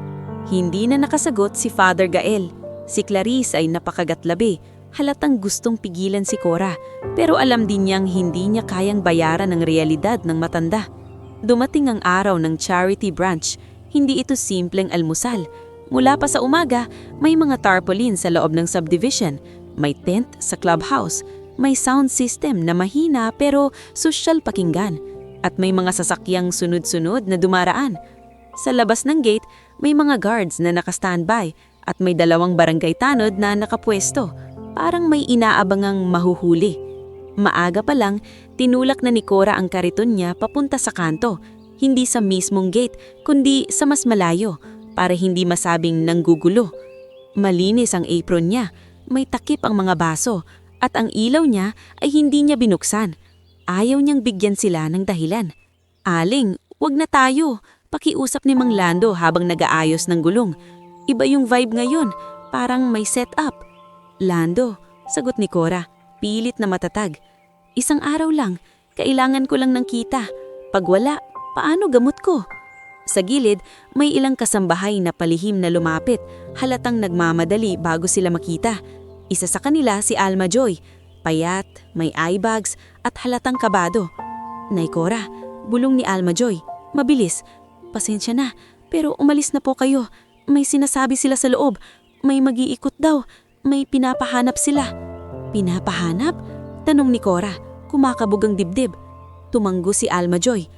Hindi na nakasagot si Father Gael. Si Clarice ay napakagatlabi. Halatang gustong pigilan si Cora, pero alam din niyang hindi niya kayang bayaran ang realidad ng matanda. Dumating ang araw ng charity brunch. Hindi ito simpleng almusal. Mula pa sa umaga, may mga tarpaulin sa loob ng subdivision, may tent sa clubhouse, may sound system na mahina pero sosyal pakinggan, at may mga sasakyang sunod-sunod na dumaraan. Sa labas ng gate, may mga guards na naka-standby at may 2 barangay tanod na nakapwesto, parang may inaabangang mahuhuli. Maaga pa lang, tinulak na ni Cora ang kariton niya papunta sa kanto, hindi sa mismong gate, kundi sa mas malayo, para hindi masabing nanggugulo. Malinis ang apron niya, may takip ang mga baso, at ang ilaw niya ay hindi niya binuksan. Ayaw niyang bigyan sila ng dahilan. Aling, wag na tayo, pakiusap ni Mang Lando habang nag-aayos ng gulong. Iba yung vibe ngayon, parang may setup. Lando, sagot ni Cora, pilit na matatag. Isang araw lang, kailangan ko lang ng kita. Pag wala, paano gamot ko? Sa gilid, may ilang kasambahay na palihim na lumapit, halatang nagmamadali bago sila makita. Isa sa kanila si Alma Joy, payat, may eye bags at halatang kabado. Nay Cora, bulong ni Alma Joy, mabilis. Pasensya na, pero umalis na po kayo. May sinasabi sila sa loob, may mag-iikot daw, may pinapahanap sila. Pinapahanap? Tanong ni Cora, kumakabog ang dibdib. Tumanggo si Alma Joy.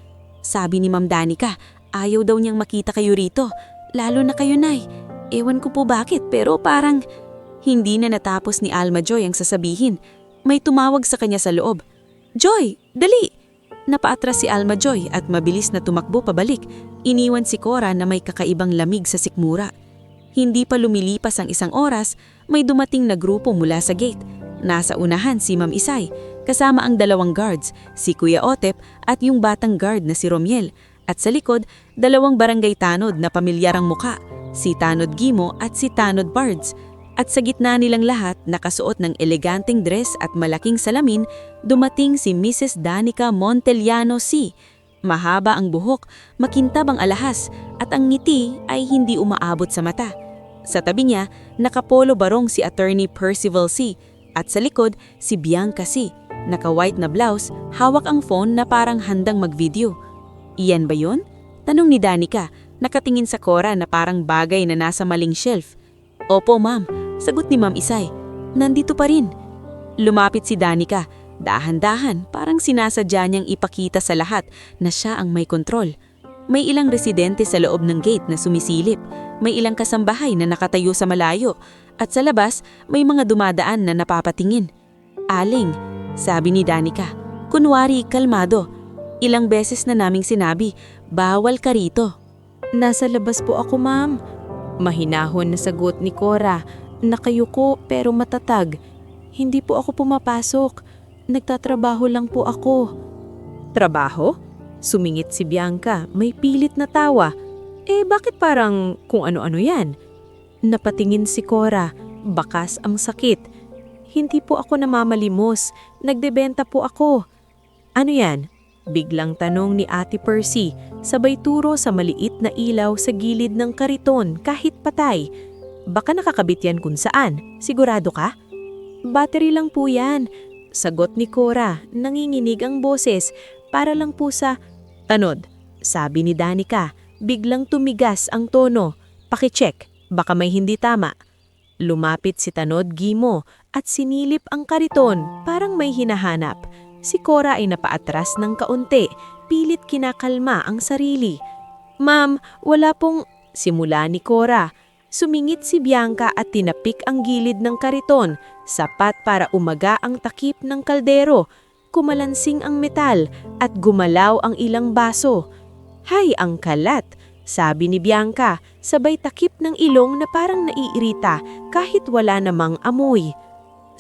Sabi ni Ma'am Danica, ayaw daw niyang makita kayo rito, lalo na kayo, Nay. Ewan ko po bakit, pero parang... Hindi na natapos ni Alma Joy ang sasabihin. May tumawag sa kanya sa loob. Joy, dali! Napaatras si Alma Joy at mabilis na tumakbo pabalik. Iniwan si Cora na may kakaibang lamig sa sikmura. Hindi pa lumilipas ang 1 oras, may dumating na grupo mula sa gate. Nasa unahan si Ma'am Isay, kasama ang 2 guards, si Kuya Otep at yung batang guard na si Romiel. At sa likod, 2 barangay tanod na pamilyarang muka, si Tanod Gimo at si Tanod Bards. At sa gitna nilang lahat, nakasuot ng eleganteng dress at malaking salamin, dumating si Mrs. Danica Montellano C. Mahaba ang buhok, makintab ang alahas, at ang ngiti ay hindi umaabot sa mata. Sa tabi niya, nakapolo barong si Attorney Percival C. At sa likod, si Bianca C. Naka-white na blouse, hawak ang phone na parang handang mag-video. Iyan ba yun? Tanong ni Danica, nakatingin sa Cora na parang bagay na nasa maling shelf. Opo, ma'am. Sagot ni Ma'am Isay. Nandito pa rin. Lumapit si Danica. Dahan-dahan, parang sinasadya niyang ipakita sa lahat na siya ang may kontrol. May ilang residente sa loob ng gate na sumisilip. May ilang kasambahay na nakatayo sa malayo. At sa labas, may mga dumadaan na napapatingin. Aling, sabi ni Danica. Kunwari, kalmado. Ilang beses na naming sinabi, bawal ka rito. Nasa labas po ako, ma'am. Mahinahon na sagot ni Cora. Nakayuko pero matatag. Hindi po ako pumapasok. Nagtatrabaho lang po ako. Trabaho? Sumingit si Bianca, may pilit na tawa. Bakit parang kung ano-ano yan? Napatingin si Cora, bakas ang sakit. Hindi po ako namamalimos, nagdebenta po ako. Ano yan? Biglang tanong ni Ate Percy, sabay turo sa maliit na ilaw sa gilid ng kariton kahit patay. Baka nakakabit yan kung saan, sigurado ka? Battery lang po yan, sagot ni Cora, nanginginig ang boses, para lang po sa... Tanod, sabi ni Danica, biglang tumigas ang tono. Pakicheck, baka may hindi tama. Lumapit si Tanod Gimo at sinilip ang kariton, parang may hinahanap. Si Cora ay napaatras ng kaunti, pilit kinakalma ang sarili. Ma'am, wala pong... Simula ni Cora. Sumingit si Bianca at tinapik ang gilid ng kariton, sapat para umaga ang takip ng kaldero. Kumalansing ang metal at gumalaw ang ilang baso. Hay, ang kalat, sabi ni Bianca, sabay takip ng ilong na parang naiirita kahit wala namang amoy.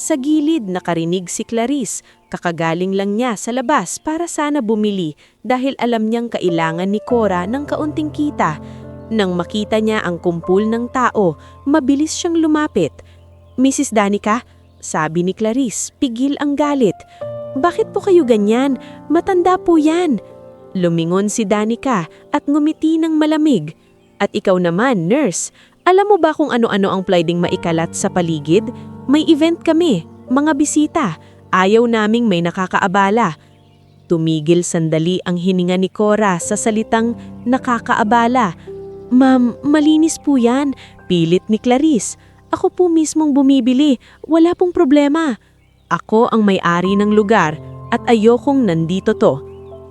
Sa gilid nakarinig si Clarice, kakagaling lang niya sa labas para sana bumili dahil alam niyang kailangan ni Cora ng kaunting kita. Nang makita niya ang kumpul ng tao, mabilis siyang lumapit. "Mrs. Danica," sabi ni Clarice, pigil ang galit. "Bakit po kayo ganyan? Matanda po yan." Lumingon si Danica at ngumiti ng malamig. "At ikaw naman, nurse, alam mo ba kung ano-ano ang pwedeng maikalat sa paligid? May event kami, mga bisita. Ayaw naming may nakakaabala." Tumigil sandali ang hininga ni Cora sa salitang nakakaabala. "Ma'am, malinis po yan," pilit ni Clarice. "Ako po mismong bumibili, wala pong problema. Ako ang may-ari ng lugar at ayokong nandito to."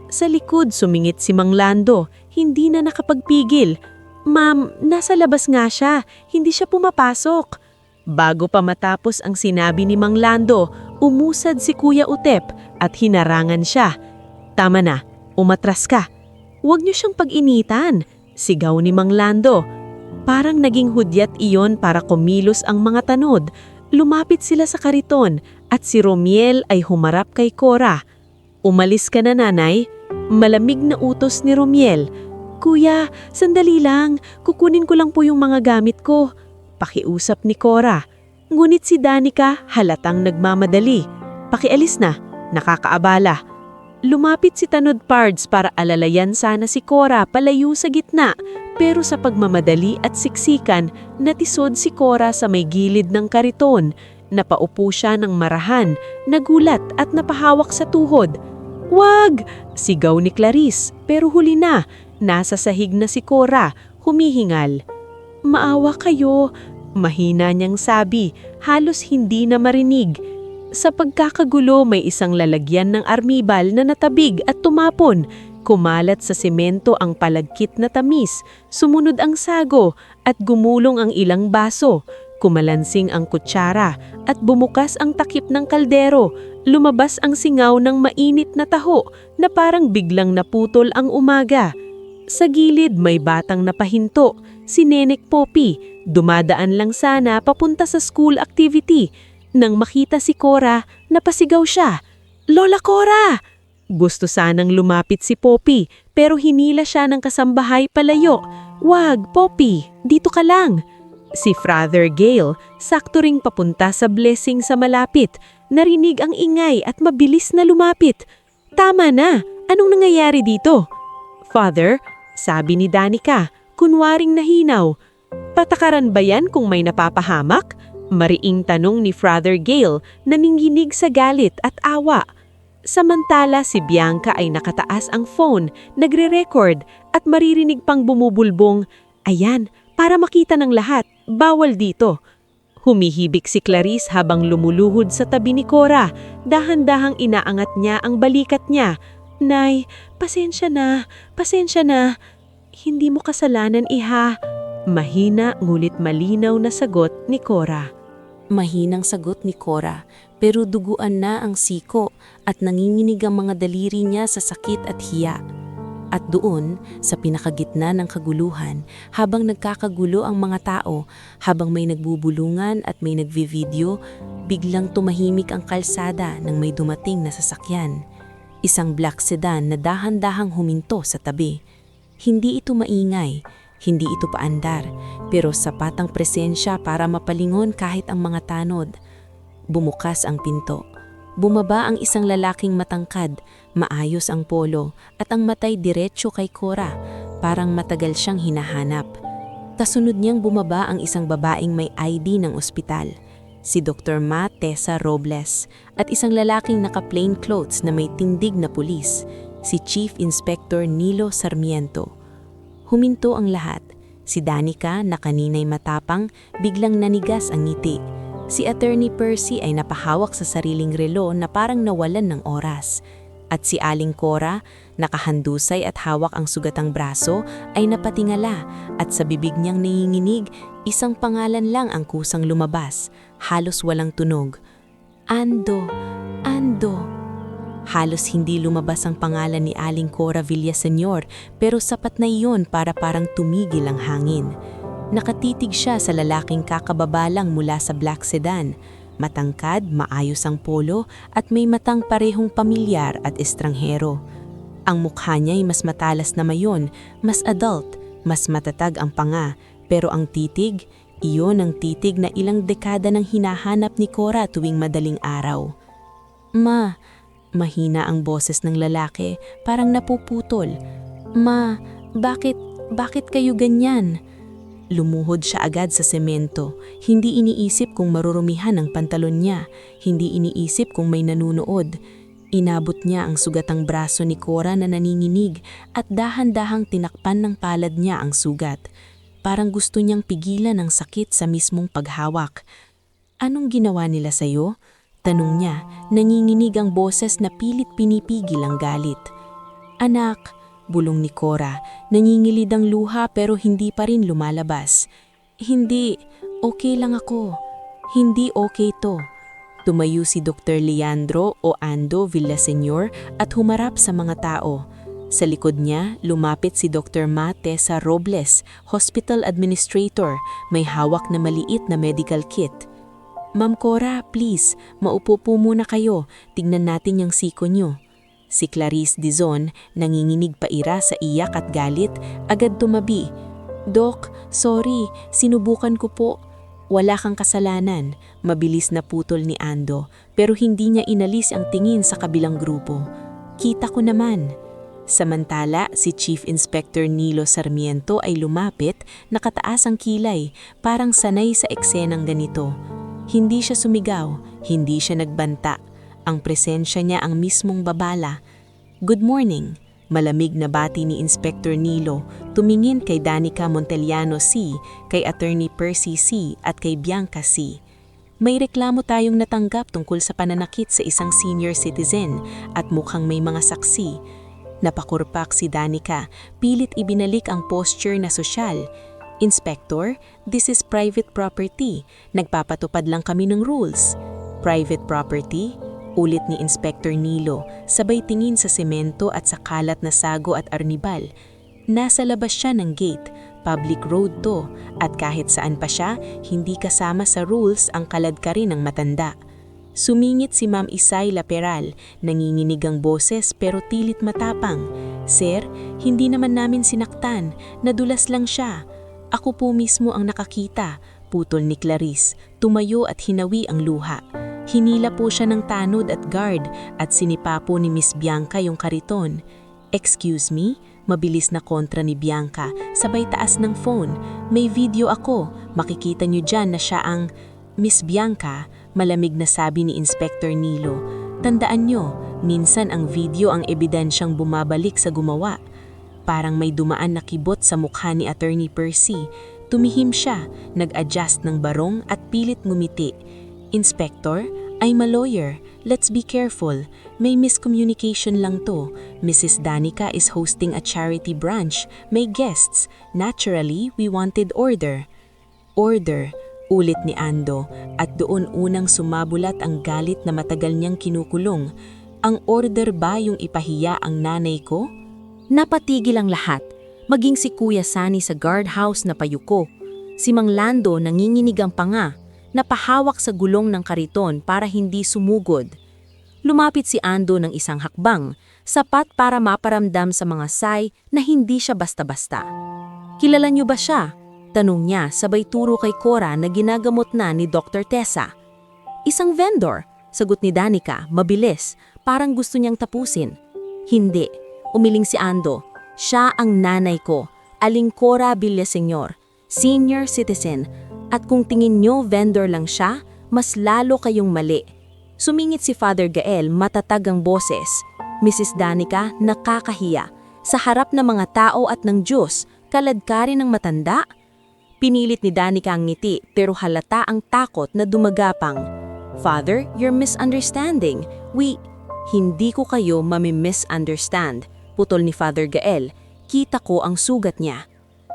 Sa likod sumingit si Mang Lando, hindi na nakapagpigil. "Ma'am, nasa labas nga siya, hindi siya pumapasok." Bago pa matapos ang sinabi ni Mang Lando, umusad si Kuya Utep at hinarangan siya. "Tama na, umatras ka. Huwag niyo siyang pag-initan," sigaw ni Mang Lando. Parang naging hudyat iyon para kumilos ang mga tanod. Lumapit sila sa kariton at si Romiel ay humarap kay Cora. "Umalis ka na, nanay." Malamig na utos ni Romiel. "Kuya, sandali lang. Kukunin ko lang po yung mga gamit ko." Pakiusap ni Cora. Ngunit si Danica halatang nagmamadali. "Pakialis na, nakakaabala." Lumapit si Tanod Pards para alalayan sana si Cora palayo sa gitna, pero sa pagmamadali at siksikan, natisod si Cora sa may gilid ng kariton. Napaupo siya ng marahan, nagulat at napahawak sa tuhod. "Wag!" sigaw ni Clarice, pero huli na. Nasa sahig na si Cora, humihingal. "Maawa kayo," mahina niyang sabi, halos hindi na marinig. Sa pagkakagulo may isang lalagyan ng armibal na natabig at tumapon. Kumalat sa semento ang palagkit na tamis, sumunod ang sago at gumulong ang ilang baso. Kumalansing ang kutsara at bumukas ang takip ng kaldero. Lumabas ang singaw ng mainit na taho na parang biglang naputol ang umaga. Sa gilid may batang napahinto, si Nenek Poppy. Dumadaan lang sana papunta sa school activity. Nang makita si Cora, napasigaw siya. "Lola Cora!" Gusto sanang lumapit si Poppy, pero hinila siya ng kasambahay palayo. "Wag, Poppy, dito ka lang." Si Father Gale, sakto ring papunta sa blessing sa malapit. Narinig ang ingay at mabilis na lumapit. "Tama na, anong nangyayari dito?" "Father," sabi ni Danica, kunwaring nahinaw. "Patakaran ba yan kung may napapahamak?" Mariing tanong ni Father Gale, naninginig sa galit at awa. Samantala si Bianca ay nakataas ang phone, nagre-record at maririnig pang bumubulbong, "Ayan, para makita ng lahat, bawal dito." Humihibik si Clarice habang lumuluhod sa tabi ni Cora. Dahan-dahang inaangat niya ang balikat niya. "Nay, pasensya na, pasensya na. Hindi mo kasalanan, iha." Mahina ngulit malinaw na sagot ni Cora. Mahinang sagot ni Cora, pero duguan na ang siko at nanginginig ang mga daliri niya sa sakit at hiya. At doon, sa pinakagitna ng kaguluhan, habang nagkakagulo ang mga tao, habang may nagbubulungan at may nagvi-video, biglang tumahimik ang kalsada nang may dumating na sasakyan. Isang black sedan na dahan-dahang huminto sa tabi. Hindi ito maingay, hindi ito paandar, pero sapat ang presensya para mapalingon kahit ang mga tanod. Bumukas ang pinto. Bumaba ang isang lalaking matangkad, maayos ang polo at ang matay diretsyo kay Cora, parang matagal siyang hinahanap. Kasunod niyang bumaba ang isang babaeng may ID ng ospital, si Dr. Ma Tessa Robles, at isang lalaking naka-plain clothes na may tindig na pulis, si Chief Inspector Nilo Sarmiento. Huminto ang lahat. Si Danica na kanina'y matapang, biglang nanigas ang ngiti. Si Attorney Percy ay napahawak sa sariling relo na parang nawalan ng oras. At si Aling Cora, nakahandusay at hawak ang sugatang braso, ay napatingala at sa bibig niyang nanginginig, isang pangalan lang ang kusang lumabas, halos walang tunog. "Ando, Ando." Halos hindi lumabas ang pangalan ni Aling Cora Villaseñor, pero sapat na iyon para parang tumigil ang hangin. Nakatitig siya sa lalaking kakababalang mula sa black sedan. Matangkad, maayos ang polo at may matang parehong pamilyar at estranghero. Ang mukha niya ay mas matalas na mayon, mas adult, mas matatag ang panga, pero ang titig, iyon ang titig na ilang dekada nang hinahanap ni Cora tuwing madaling araw. Ma, mahina ang boses ng lalaki, parang napuputol. Ma, bakit kayo ganyan? Lumuhod siya agad sa semento. Hindi iniisip kung marurumihan ang pantalon niya. Hindi iniisip kung may nanunood. Inabot niya ang sugatang braso ni Cora na naninginig at dahan-dahang tinakpan ng palad niya ang sugat. Parang gusto niyang pigilan ang sakit sa mismong paghawak. Anong ginawa nila sa'yo? Tanong niya, nanginginig ang boses na pilit pinipigil ang galit. Anak, bulong ni Cora, nangingilid ang luha pero hindi pa rin lumalabas. Hindi, okay lang ako. Hindi okay to. Tumayo si Dr. Leandro o Ando Villaseñor at humarap sa mga tao. Sa likod niya, lumapit si Dr. Tessa Robles, hospital administrator, may hawak na maliit na medical kit. Ma'am Cora, please, maupo po muna kayo. Tingnan natin yung siko niyo. Si Clarice Dizon, nanginginig pa ira sa iyak at galit, agad tumabi. Dok, sorry, sinubukan ko po. Wala kang kasalanan, mabilis na putol ni Ando, pero hindi niya inalis ang tingin sa kabilang grupo. Kita ko naman. Samantala, si Chief Inspector Nilo Sarmiento ay lumapit, nakataas ang kilay, parang sanay sa eksenang ganito. Hindi siya sumigaw, hindi siya nagbanta. Ang presensya niya ang mismong babala. Good morning, malamig na bati ni Inspector Nilo, tumingin kay Danica Montellano C., kay Attorney Percy C. at kay Bianca C. May reklamo tayong natanggap tungkol sa pananakit sa isang senior citizen at mukhang may mga saksi. Napakurpak si Danica, pilit ibinalik ang posture na sosyal. Inspector, this is private property. Nagpapatupad lang kami ng rules. Private property? Ulit ni Inspector Nilo, sabay tingin sa semento at sa kalat na sago at arnibal. Nasa labas siya ng gate, public road to, at kahit saan pa siya, hindi kasama sa rules ang kaladkarin ng matanda. Sumingit si Ma'am Isay Laperal, nanginginig ang boses pero tilit matapang. Sir, hindi naman namin sinaktan, nadulas lang siya. Ako po mismo ang nakakita, putol ni Clarice, tumayo at hinawi ang luha. Hinila po siya ng tanod at guard at sinipa po ni Miss Bianca yung kariton. Excuse me? Mabilis na kontra ni Bianca, sabay taas ng phone. May video ako, makikita niyo dyan na siya ang... Miss Bianca, malamig na sabi ni Inspector Nilo. Tandaan niyo, minsan ang video ang ebidensyang bumabalik sa gumawa. Parang may dumaan na kibot sa mukha ni Attorney Percy. Tumihim siya, nag-adjust ng barong at pilit ngumiti. Inspector, I'm a lawyer. Let's be careful. May miscommunication lang to. Mrs. Danica is hosting a charity brunch. May guests. Naturally, we wanted order. Order, ulit ni Ando, at doon unang sumabulat ang galit na matagal niyang kinukulong. Ang order ba yung ipahiya ang nanay ko? Napatigil ang lahat, maging si Kuya Sani sa guardhouse na payuko. Si Mang Lando nanginginig ang panga, napahawak sa gulong ng kariton para hindi sumugod. Lumapit si Ando ng isang hakbang, sapat para maparamdam sa mga say na hindi siya basta-basta. Kilala niyo ba siya? Tanong niya sabay turo kay Cora na ginagamot na ni Dr. Tessa. Isang vendor, sagot ni Danica, mabilis, parang gusto niyang tapusin. Hindi, umiling si Ando. Siya ang nanay ko, Aling Cora Villaseñor, senior citizen. At kung tingin nyo vendor lang siya, mas lalo kayong mali. Sumingit si Father Gael, matatag ang boses. Mrs. Danica, nakakahiya. Sa harap ng mga tao at ng Diyos, kaladkarin ng matanda? Pinilit ni Danica ang ngiti pero halata ang takot na dumagapang. Father, you're misunderstanding. Hindi ko kayo mami-misunderstand. Putol ni Father Gael. Kita ko ang sugat niya.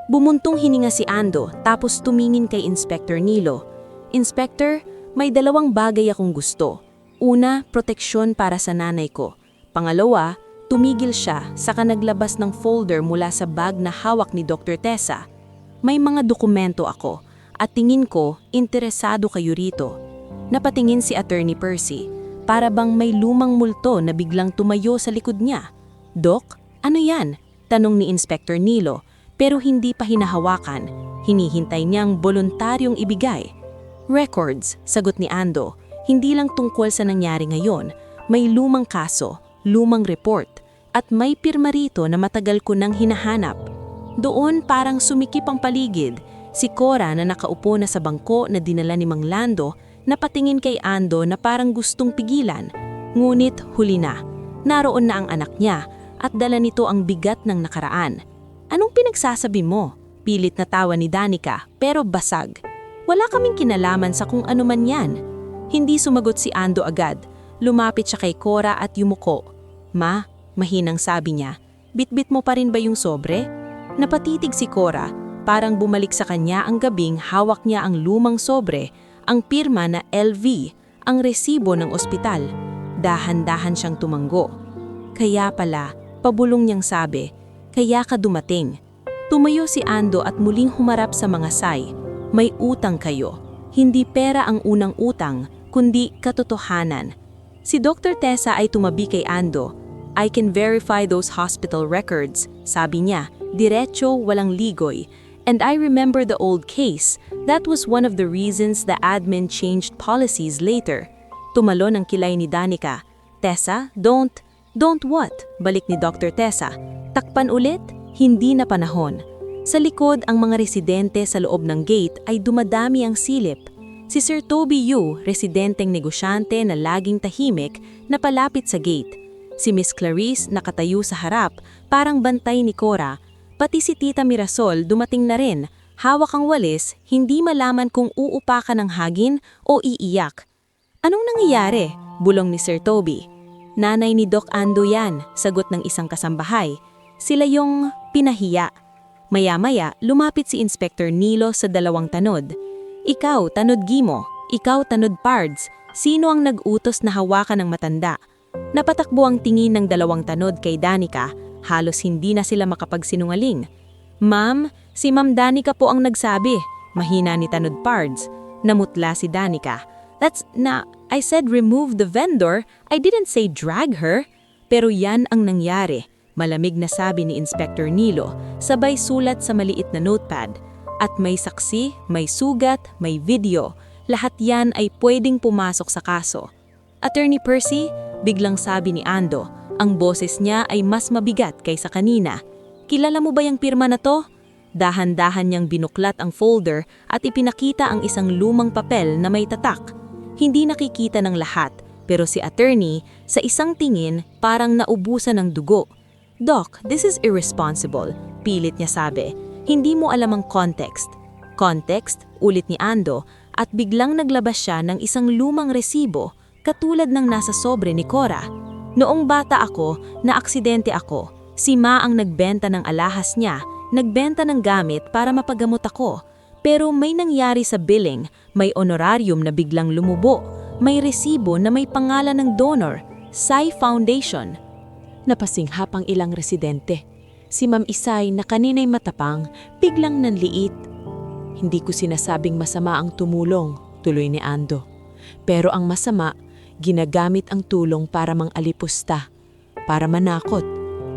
Bumuntong hininga si Ando tapos tumingin kay Inspector Nilo. Inspector, may dalawang bagay akong gusto. Una, proteksyon para sa nanay ko. Pangalawa, tumigil siya saka naglabas ng folder mula sa bag na hawak ni Dr. Tessa. May mga dokumento ako at tingin ko interesado kayo rito. Napatingin si Attorney Percy, para bang may lumang multo na biglang tumayo sa likod niya. "Dok, ano yan?" tanong ni Inspector Nilo, pero hindi pa hinahawakan. Hinihintay niyang voluntaryong ibigay. "Records," sagot ni Ando. "Hindi lang tungkol sa nangyari ngayon. May lumang kaso, lumang report, at may pirma rito na matagal ko nang hinahanap." Doon parang sumikip ang paligid. Si Cora na nakaupo na sa bangko na dinala ni Mang Lando, napatingin kay Ando na parang gustong pigilan. Ngunit huli na. Naroon na ang anak niya at dala nito ang bigat ng nakaraan. "Anong pinagsasabi mo?" Pilit na tawa ni Danica, pero basag. "Wala kaming kinalaman sa kung ano man yan." Hindi sumagot si Ando agad. Lumapit siya kay Cora at yumuko. "Ma," mahinang sabi niya, "bitbit mo pa rin ba yung sobre?" Napatitig si Cora, parang bumalik sa kanya ang gabing hawak niya ang lumang sobre, ang pirma na LV, ang resibo ng ospital. Dahan-dahan siyang tumanggo. "Kaya pala," pabulong niyang sabi, "kaya ka dumating." Tumayo si Ando at muling humarap sa mga say. "May utang kayo. Hindi pera ang unang utang, kundi katotohanan." Si Dr. Tessa ay tumabi kay Ando. "I can verify those hospital records," sabi niya, diretso, walang ligoy. "And I remember the old case. That was one of the reasons the admin changed policies later." Tumalon ang kilay ni Danica. "Tessa, don't what?" Balik ni Dr. Tessa. "Takpan ulit? Hindi na panahon." Sa likod, ang mga residente sa loob ng gate ay dumadami ang silip. Si Sir Toby Yu, residenteng negosyante na laging tahimik, napalapit sa gate. Si Miss Clarice nakatayo sa harap, parang bantay ni Cora. Pati si Tita Mirasol dumating na rin, hawak ang walis, hindi malaman kung uupakan ng hagin o iiyak. "Anong nangyayari?" bulong ni Sir Toby. "Nanay ni Doc Ando yan," sagot ng isang kasambahay. "Sila yung pinahiya." Maya-maya, lumapit si Inspector Nilo sa dalawang tanod. "Ikaw, Tanod Gimo. Ikaw, Tanod Pards. Sino ang nag-utos na hawakan ng matanda?" Napatakbo ang tingin ng dalawang tanod kay Danica. Halos hindi na sila makapagsinungaling. "Ma'am, si Ma'am Danica po ang nagsabi," mahina ni Tanod Pards. Namutla si Danica. I said remove the vendor. I didn't say drag her." Pero yan ang nangyari. Malamig na sabi ni Inspector Nilo, sabay sulat sa maliit na notepad. "At may saksi, may sugat, may video. Lahat yan ay pwedeng pumasok sa kaso." "Attorney Percy," biglang sabi ni Ando, ang boses niya ay mas mabigat kaysa kanina. "Kilala mo ba yung pirma na to?" Dahan-dahan niyang binuklat ang folder at ipinakita ang isang lumang papel na may tatak. Hindi nakikita ng lahat, pero si attorney, sa isang tingin, parang naubusan ng dugo. "Doc, this is irresponsible," pilit niya sabi. "Hindi mo alam ang context." "Context?" ulit ni Ando, at biglang naglabas siya ng isang lumang resibo, katulad ng nasa sobre ni Cora. "Noong bata ako, naaksidente ako. Si Ma ang nagbenta ng alahas niya, nagbenta ng gamit para mapagamot ako. Pero may nangyari sa billing, may honorarium na biglang lumubo, may resibo na may pangalan ng donor, Sai Foundation." Napasinghap ang ilang residente. Si Ma'am Isay na kanina'y matapang, biglang nanliit. "Hindi ko sinasabing masama ang tumulong," tuloy ni Ando. "Pero ang masama, ginagamit ang tulong para mang-alipusta, para manakot,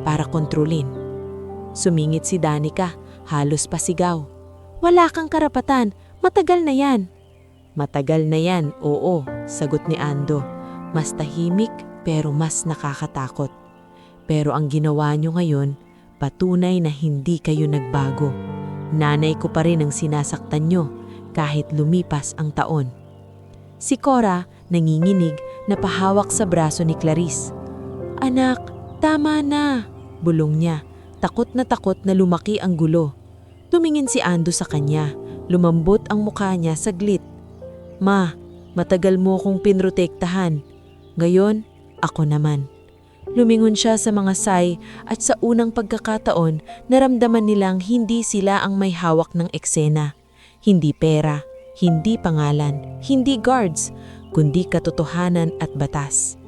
para kontrolin." Sumingit si Danica, halos pasigaw. "Wala kang karapatan, matagal na yan." "Matagal na yan, oo," sagot ni Ando. "Mas tahimik pero mas nakakatakot. Pero ang ginawa nyo ngayon, patunay na hindi kayo nagbago. Nanay ko pa rin ang sinasaktan nyo kahit lumipas ang taon." Si Cora, nanginginig, napahawak sa braso ni Clarice. "Anak, tama na," bulong niya. Takot na lumaki ang gulo. Tumingin si Ando sa kanya, lumambot ang mukha niya saglit. "Ma, matagal mo kong pinrotektahan. Ngayon, ako naman." Lumingon siya sa mga say at sa unang pagkakataon, naramdaman nilang hindi sila ang may hawak ng eksena. Hindi pera, hindi pangalan, hindi guards, kundi katotohanan at batas.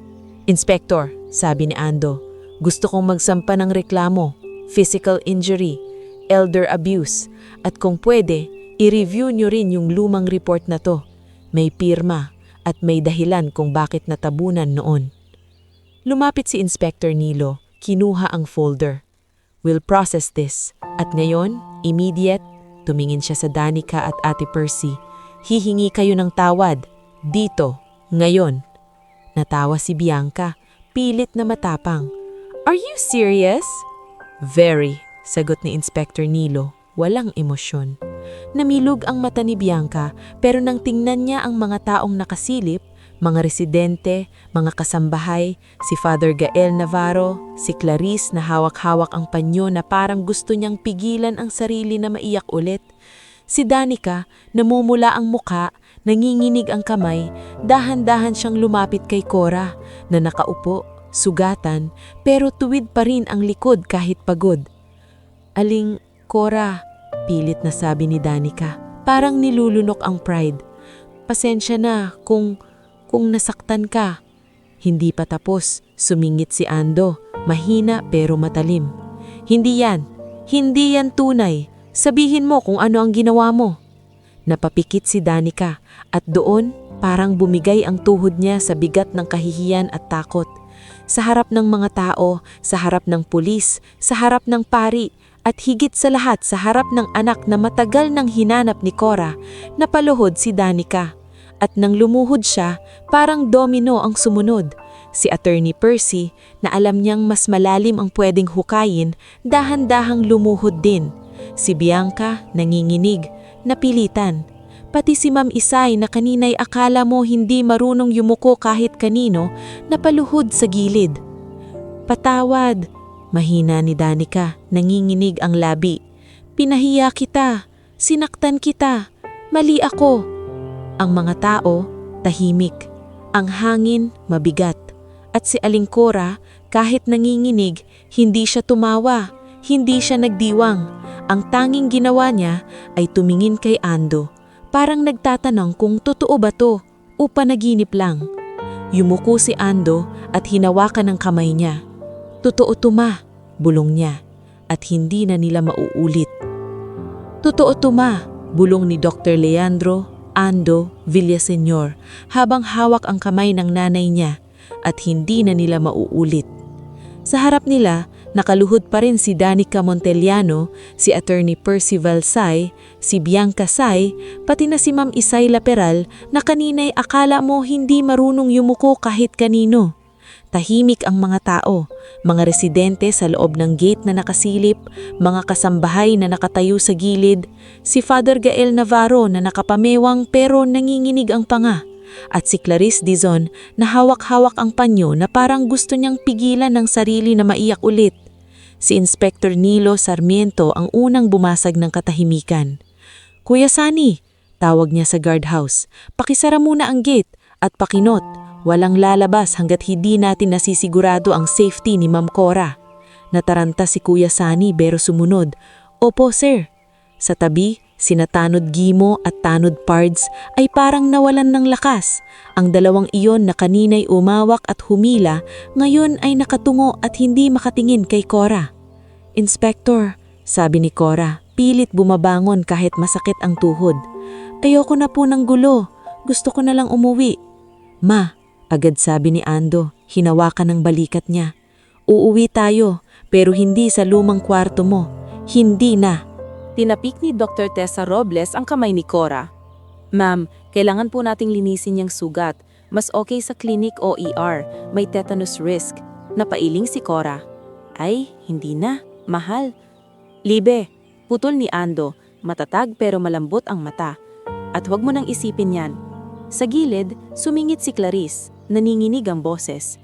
"Inspector," sabi ni Ando, "gusto kong magsampa ng reklamo, physical injury, elder abuse, at kung pwede, i-review nyo rin yung lumang report na to. May pirma at may dahilan kung bakit natabunan noon. Lumapit si Inspector Nilo, kinuha ang folder. We'll process this. At ngayon, immediate, tumingin siya sa Danica at Ate Percy. Hihingi kayo ng tawad. Dito, ngayon. Natawa si Bianca, pilit na matapang. Are you serious? Very, sagot ni Inspector Nilo, walang emosyon. Namilog ang mata ni Bianca pero nang tingnan niya ang mga taong nakasilip, mga residente, mga kasambahay, si Father Gael Navarro, si Clarice na hawak-hawak ang panyo na parang gusto niyang pigilan ang sarili na maiyak ulit. Si Danica, namumula ang muka, nanginginig ang kamay, dahan-dahan siyang lumapit kay Cora na nakaupo, sugatan, pero tuwid pa rin ang likod kahit pagod. Aling, Cora, pilit na sabi ni Danica, parang nilulunok ang pride. Pasensya na kung nasaktan ka. Hindi pa tapos, sumingit si Ando, mahina pero matalim. Hindi yan tunay. Sabihin mo kung ano ang ginawa mo. Napapikit si Danica at doon parang bumigay ang tuhod niya sa bigat ng kahihiyan at takot. Sa harap ng mga tao, sa harap ng pulis, sa harap ng pari, at higit sa lahat sa harap ng anak na matagal nang hinanap ni Cora, napaluhod si Danica. At nang lumuhod siya, parang domino ang sumunod. Si Attorney Percy, na alam niyang mas malalim ang pwedeng hukayin, dahan-dahang lumuhod din. Si Bianca, nanginginig, napilitan. Pati si Ma'am Isay na kanina'y akala mo hindi marunong yumuko kahit kanino, napaluhod sa gilid. Patawad, mahina ni Danica, nanginginig ang labi. Pinahiya kita, sinaktan kita, mali ako. Ang mga tao, tahimik. Ang hangin, mabigat. At si Aling Cora, kahit nanginginig, hindi siya tumawa, hindi siya nagdiwang. Ang tanging ginawa niya ay tumingin kay Ando, parang nagtatanong kung totoo ba to o panaginip lang. Yumuko si Ando at hinawakan ang kamay niya. Totoo to ma, bulong niya, at hindi na nila mauulit. Totoo to ma, bulong ni Dr. Leandro Ando Villaseñor habang hawak ang kamay ng nanay niya at hindi na nila mauulit. Sa harap nila, nakaluhod pa rin si Danica Montellano, si Attorney Percival Say, si Bianca Say, pati na si Ma'am Isay Laperal na kanina'y akala mo hindi marunong yumuko kahit kanino. Tahimik ang mga tao, mga residente sa loob ng gate na nakasilip, mga kasambahay na nakatayo sa gilid, si Father Gael Navarro na nakapamewang pero nanginginig ang panga, at si Clarice Dizon na hawak-hawak ang panyo na parang gusto niyang pigilan ng sarili na maiyak ulit. Si Inspector Nilo Sarmiento ang unang bumasag ng katahimikan. Kuya Sani, tawag niya sa guardhouse, pakisara muna ang gate at pakinot. Walang lalabas hanggat hindi natin nasisigurado ang safety ni Ma'am Cora. Nataranta si Kuya Sani pero sumunod. Opo sir. Sa tabi, sina Tanod Gimo at Tanod Pards ay parang nawalan ng lakas. Ang dalawang iyon na kanina'y umawak at humila, ngayon ay nakatungo at hindi makatingin kay Cora. Inspector, sabi ni Cora, pilit bumabangon kahit masakit ang tuhod. Ayoko na po ng gulo. Gusto ko na lang umuwi. Ma, agad sabi ni Ando, hinawakan ng balikat niya. Uuwi tayo, pero hindi sa lumang kwarto mo. Hindi na. Tinapik ni Dr. Tessa Robles ang kamay ni Cora. Ma'am, kailangan po nating linisin yung sugat. Mas okay sa clinic o ER. May tetanus risk. Napailing si Cora. Ay, hindi na. Mahal. Libe, putol ni Ando. Matatag pero malambot ang mata. At huwag mo nang isipin yan. Sa gilid, sumingit si Clarice. Naninginig ang boses.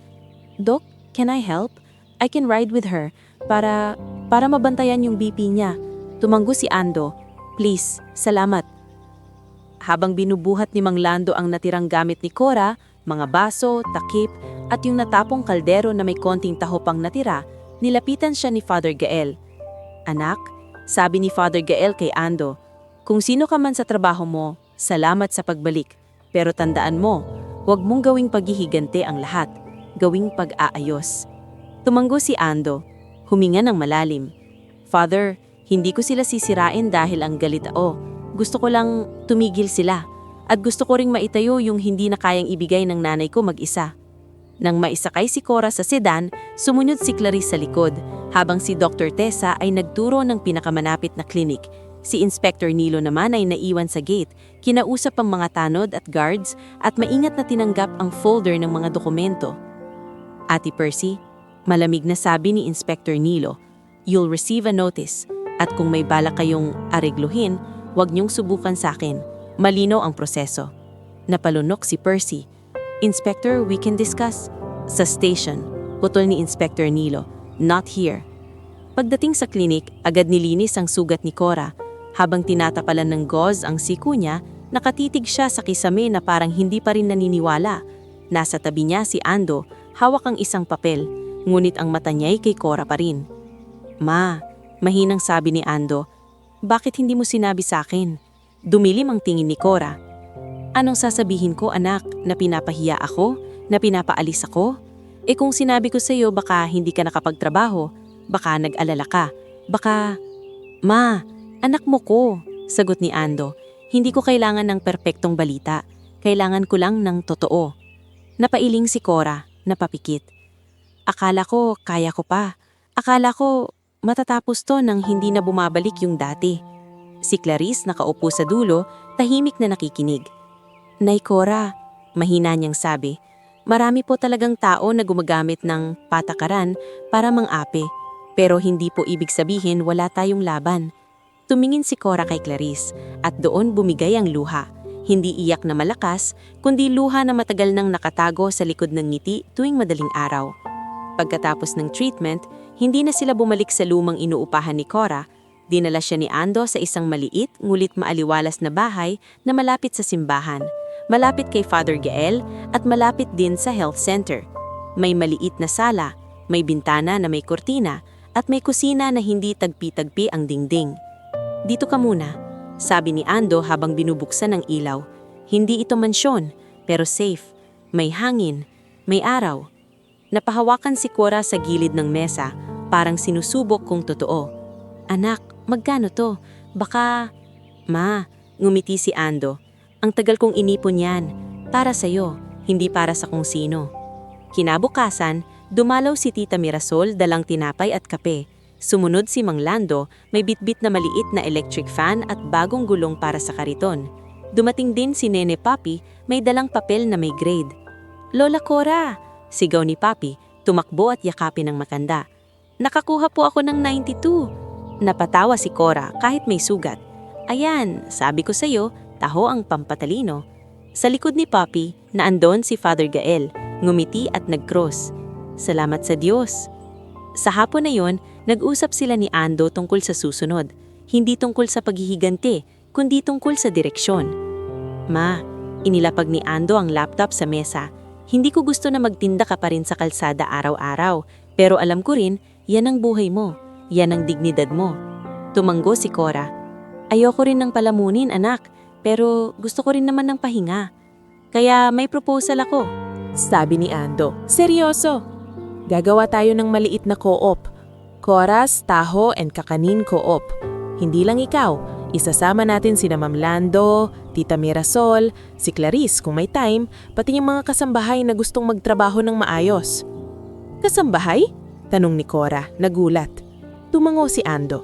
Doc, can I help? I can ride with her para mabantayan yung BP niya. Tumanggo si Ando. Please, salamat. Habang binubuhat ni Mang Lando ang natirang gamit ni Cora, mga baso, takip, at yung natapong kaldero na may konting taho pang natira, nilapitan siya ni Father Gael. Anak, sabi ni Father Gael kay Ando, kung sino ka man sa trabaho mo, salamat sa pagbalik. Pero tandaan mo, huwag mong gawing paghihigante ang lahat, gawing pag-aayos. Tumanggo si Ando, huminga ng malalim. Father, hindi ko sila sisirain dahil ang galit ako. Gusto ko lang tumigil sila. At gusto ko ring maitayo yung hindi na kayang ibigay ng nanay ko mag-isa. Nang maisakay si Cora sa sedan, sumunod si Clarice sa likod, habang si Dr. Tessa ay nagturo ng pinakamanapit na klinik. Si Inspector Nilo naman ay naiwan sa gate, kinausap ang mga tanod at guards at maingat na tinanggap ang folder ng mga dokumento. Ate Percy, malamig na sabi ni Inspector Nilo, "You'll receive a notice, at kung may balak kayong aregluhin, huwag niyong subukan sa akin. Malinaw ang proseso." Napalunok si Percy. "Inspector, we can discuss." "Sa station," putol ni Inspector Nilo. "Not here." Pagdating sa klinik, agad nilinis ang sugat ni Cora. Habang tinatapalan ng gauze ang siku niya, nakatitig siya sa kisame na parang hindi pa rin naniniwala. Nasa tabi niya si Ando, hawak ang isang papel, ngunit ang mata niya ay kay Cora pa rin. "Ma," mahinang sabi ni Ando, "bakit hindi mo sinabi sa akin?" Dumilim ang tingin ni Cora. "Anong sasabihin ko, anak? Na pinapahiya ako? Na pinapaalis ako? Kung sinabi ko sa iyo baka hindi ka nakapagtrabaho, baka nag-alala ka, baka..." "Ma, anak mo ko," sagot ni Ando. "Hindi ko kailangan ng perpektong balita. Kailangan ko lang ng totoo." Napailing si Cora, napapikit. "Akala ko kaya ko pa. Akala ko matatapos to nang hindi na bumabalik yung dati." Si Clarice nakaupo sa dulo, tahimik na nakikinig. "Nay Cora," mahina niyang sabi, "marami po talagang tao na gumagamit ng patakaran para mang-api, pero hindi po ibig sabihin wala tayong laban." Tumingin si Cora kay Clarice at doon bumigay ang luha. Hindi iyak na malakas, kundi luha na matagal nang nakatago sa likod ng ngiti tuwing madaling araw. Pagkatapos ng treatment, hindi na sila bumalik sa lumang inuupahan ni Cora. Dinala siya ni Ando sa isang maliit ngulit maaliwalas na bahay na malapit sa simbahan, malapit kay Father Gael at malapit din sa health center. May maliit na sala, may bintana na may kortina, at may kusina na hindi tagpi-tagpi ang dingding. "Dito ka muna," sabi ni Ando habang binubuksan ang ilaw. Hindi ito mansyon, pero safe. May hangin, may araw. Napahawakan si Cora sa gilid ng mesa, parang sinusubok kung totoo. "Anak, magkano to? Baka..." "Ma," ngumiti si Ando. "Ang tagal kong inipon yan. Para sa'yo, hindi para sa kung sino." Kinabukasan, dumalaw si Tita Mirasol dalang tinapay at kape. Sumunod si Mang Lando, may bitbit na maliit na electric fan at bagong gulong para sa kariton. Dumating din si Nene Papi, may dalang papel na may grade. "Lola Cora!" sigaw ni Papi, tumakbo at yakapin ng matanda. "Nakakuha po ako ng 92. Napatawa si Cora kahit may sugat. "Ayan, sabi ko sa'yo, taho ang pampatalino." Sa likod ni Papi, naandon si Father Gael, ngumiti at nag-cross. "Salamat sa Diyos." Sa hapon na yon, nag-usap sila ni Ando tungkol sa susunod. Hindi tungkol sa paghihiganti, kundi tungkol sa direksyon. "Ma," inilapag ni Ando ang laptop sa mesa. "Hindi ko gusto na magtinda ka pa rin sa kalsada araw-araw, pero alam ko rin, yan ang buhay mo, yan ang dignidad mo." Tumanggo si Cora. "Ayoko rin ng palamunin, anak, pero gusto ko rin naman ng pahinga. Kaya may proposal ako." Sabi ni Ando. "Seryoso? Gagawa tayo ng maliit na co-op. Coras, Taho, and Kakanin Co-op. Hindi lang ikaw, isasama natin sina Ma'am Lando, Tita Mirasol, si Clarice kung may time, pati yung mga kasambahay na gustong magtrabaho ng maayos." "Kasambahay?" tanong ni Cora, nagulat. Tumango si Ando.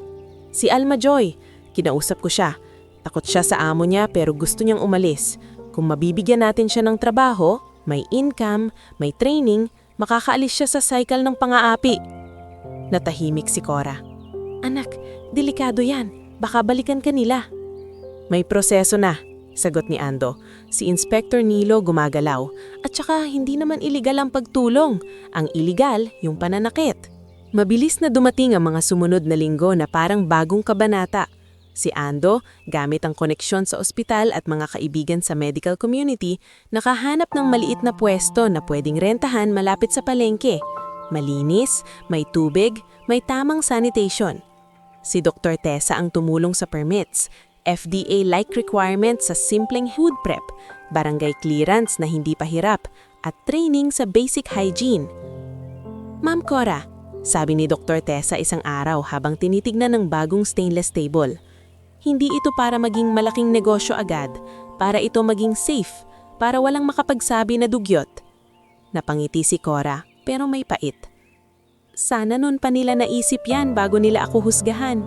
"Si Alma Joy, kinausap ko siya. Takot siya sa amo niya pero gusto niyang umalis. Kung mabibigyan natin siya ng trabaho, may income, may training, makakaalis siya sa cycle ng pang-aapi." Natahimik si Cora. "Anak, delikado yan. Baka balikan ka nila." "May proseso na," sagot ni Ando. "Si Inspector Nilo gumagalaw. At saka hindi naman iligal ang pagtulong. Ang iligal, yung pananakit." Mabilis na dumating ang mga sumunod na linggo na parang bagong kabanata. Si Ando, gamit ang koneksyon sa ospital at mga kaibigan sa medical community, nakahanap ng maliit na pwesto na pwedeng rentahan malapit sa palengke. Malinis, may tubig, may tamang sanitation. Si Dr. Tessa ang tumulong sa permits, FDA-like requirements sa simpleng food prep, barangay clearance na hindi pahirap, at training sa basic hygiene. "Ma'am Cora," sabi ni Dr. Tessa isang araw habang tinitignan ng bagong stainless table, "hindi ito para maging malaking negosyo agad, para ito maging safe, para walang makapagsabi na dugyot. Napangiti si Cora, pero may pait. Sana noon pa nila naisip yan bago nila ako husgahan.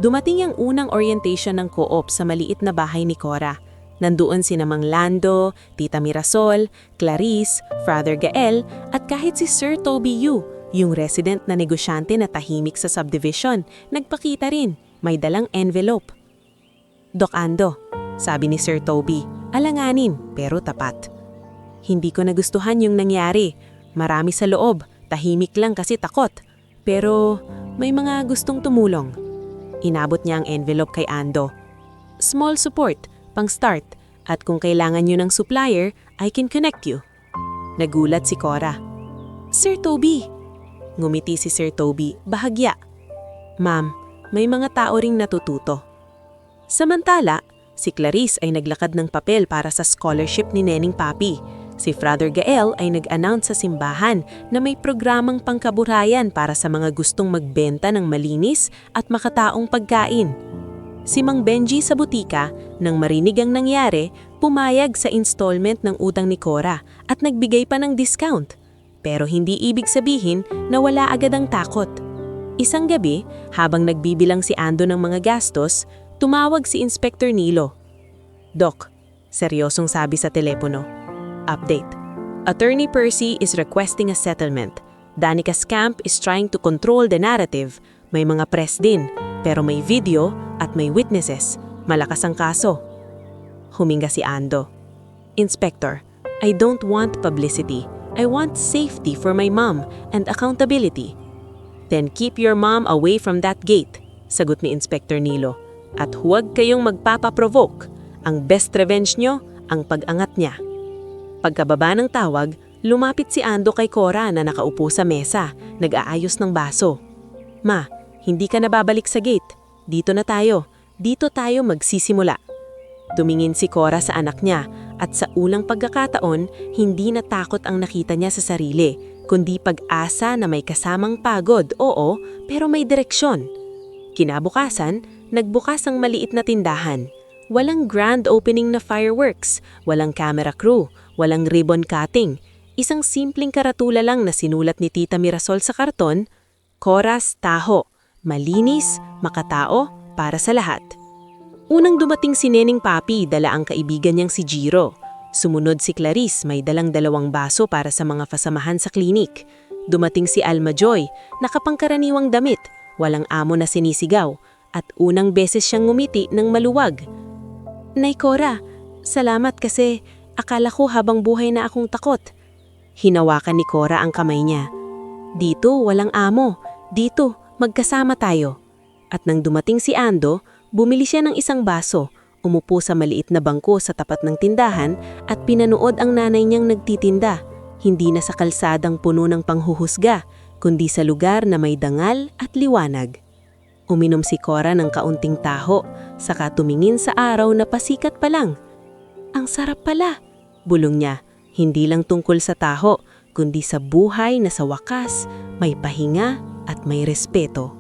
Dumating ang unang orientation ng co-op sa maliit na bahay ni Cora. Nandoon sina Mang Lando, Tita Mirasol, Clarice, Father Gael, at kahit si Sir Toby Yu, yung resident na negosyante na tahimik sa subdivision, nagpakita rin, may dalang envelope. Doc Ando, sabi ni Sir Toby, alanganin pero tapat. Hindi ko nagustuhan yung nangyari. Marami sa loob, tahimik lang kasi takot. Pero may mga gustong tumulong. Inabot niya ang envelope kay Ando. Small support, pang start, at kung kailangan nyo ng supplier, I can connect you. Nagulat si Cora. Sir Toby! Ngumiti si Sir Toby, bahagya. Ma'am, may mga tao ring natututo. Samantala, si Clarice ay naglakad ng papel para sa scholarship ni Neneng Papi. Si Father Gael ay nag-announce sa simbahan na may programang pangkaburayan para sa mga gustong magbenta ng malinis at makataong pagkain. Si Mang Benji sa butika, nang marinig ang nangyari, pumayag sa installment ng utang ni Cora at nagbigay pa ng discount. Pero hindi ibig sabihin na wala agad ang takot. Isang gabi, habang nagbibilang si Ando ng mga gastos, tumawag si Inspector Nilo. Doc, seryosong sabi sa telepono. Update. Attorney Percy is requesting a settlement. Danica Scamp is trying to control the narrative. May mga press din, pero may video at may witnesses. Malakas ang kaso. Huminga si Ando. Inspector, I don't want publicity. I want safety for my mom and accountability. Then keep your mom away from that gate, sagot ni Inspector Nilo. At huwag kayong magpapaprovoke. Ang best revenge nyo, ang pag-angat niya. Pagkababa ng tawag, lumapit si Ando kay Cora na nakaupo sa mesa, nag-aayos ng baso. Ma, hindi ka na babalik sa gate. Dito na tayo. Dito tayo magsisimula. Tumingin si Cora sa anak niya at sa ulang pagkakataon, hindi natakot ang nakita niya sa sarili, kundi pag-asa na may kasamang pagod, oo, pero may direksyon. Kinabukasan, nagbukas ang maliit na tindahan. Walang grand opening na fireworks, walang camera crew, walang ribbon cutting. Isang simpleng karatula lang na sinulat ni Tita Mirasol sa karton, Cora's Taho, malinis, makatao, para sa lahat. Unang dumating si Neneng Papi, dala ang kaibigan niyang si Jiro. Sumunod si Clarice, may dalang 2 baso para sa mga kasamahan sa klinik. Dumating si Alma Joy, nakapangkaraniwang damit, walang amo na sinisigaw, at unang beses siyang ngumiti ng maluwag. Nay Cora, salamat kasi akala ko habang buhay na akong takot. Hinawakan ni Cora ang kamay niya. Dito, walang amo. Dito, magkasama tayo. At nang dumating si Ando, bumili siya ng isang baso, umupo sa maliit na bangko sa tapat ng tindahan at pinanood ang nanay niyang nagtitinda. Hindi na sa kalsadang puno ng panghuhusga, kundi sa lugar na may dangal at liwanag. Uminom si Cora ng kaunting taho, saka tumingin sa araw na pasikat pa lang. Ang sarap pala, bulong niya, hindi lang tungkol sa taho, kundi sa buhay na sa wakas, may pahinga at may respeto.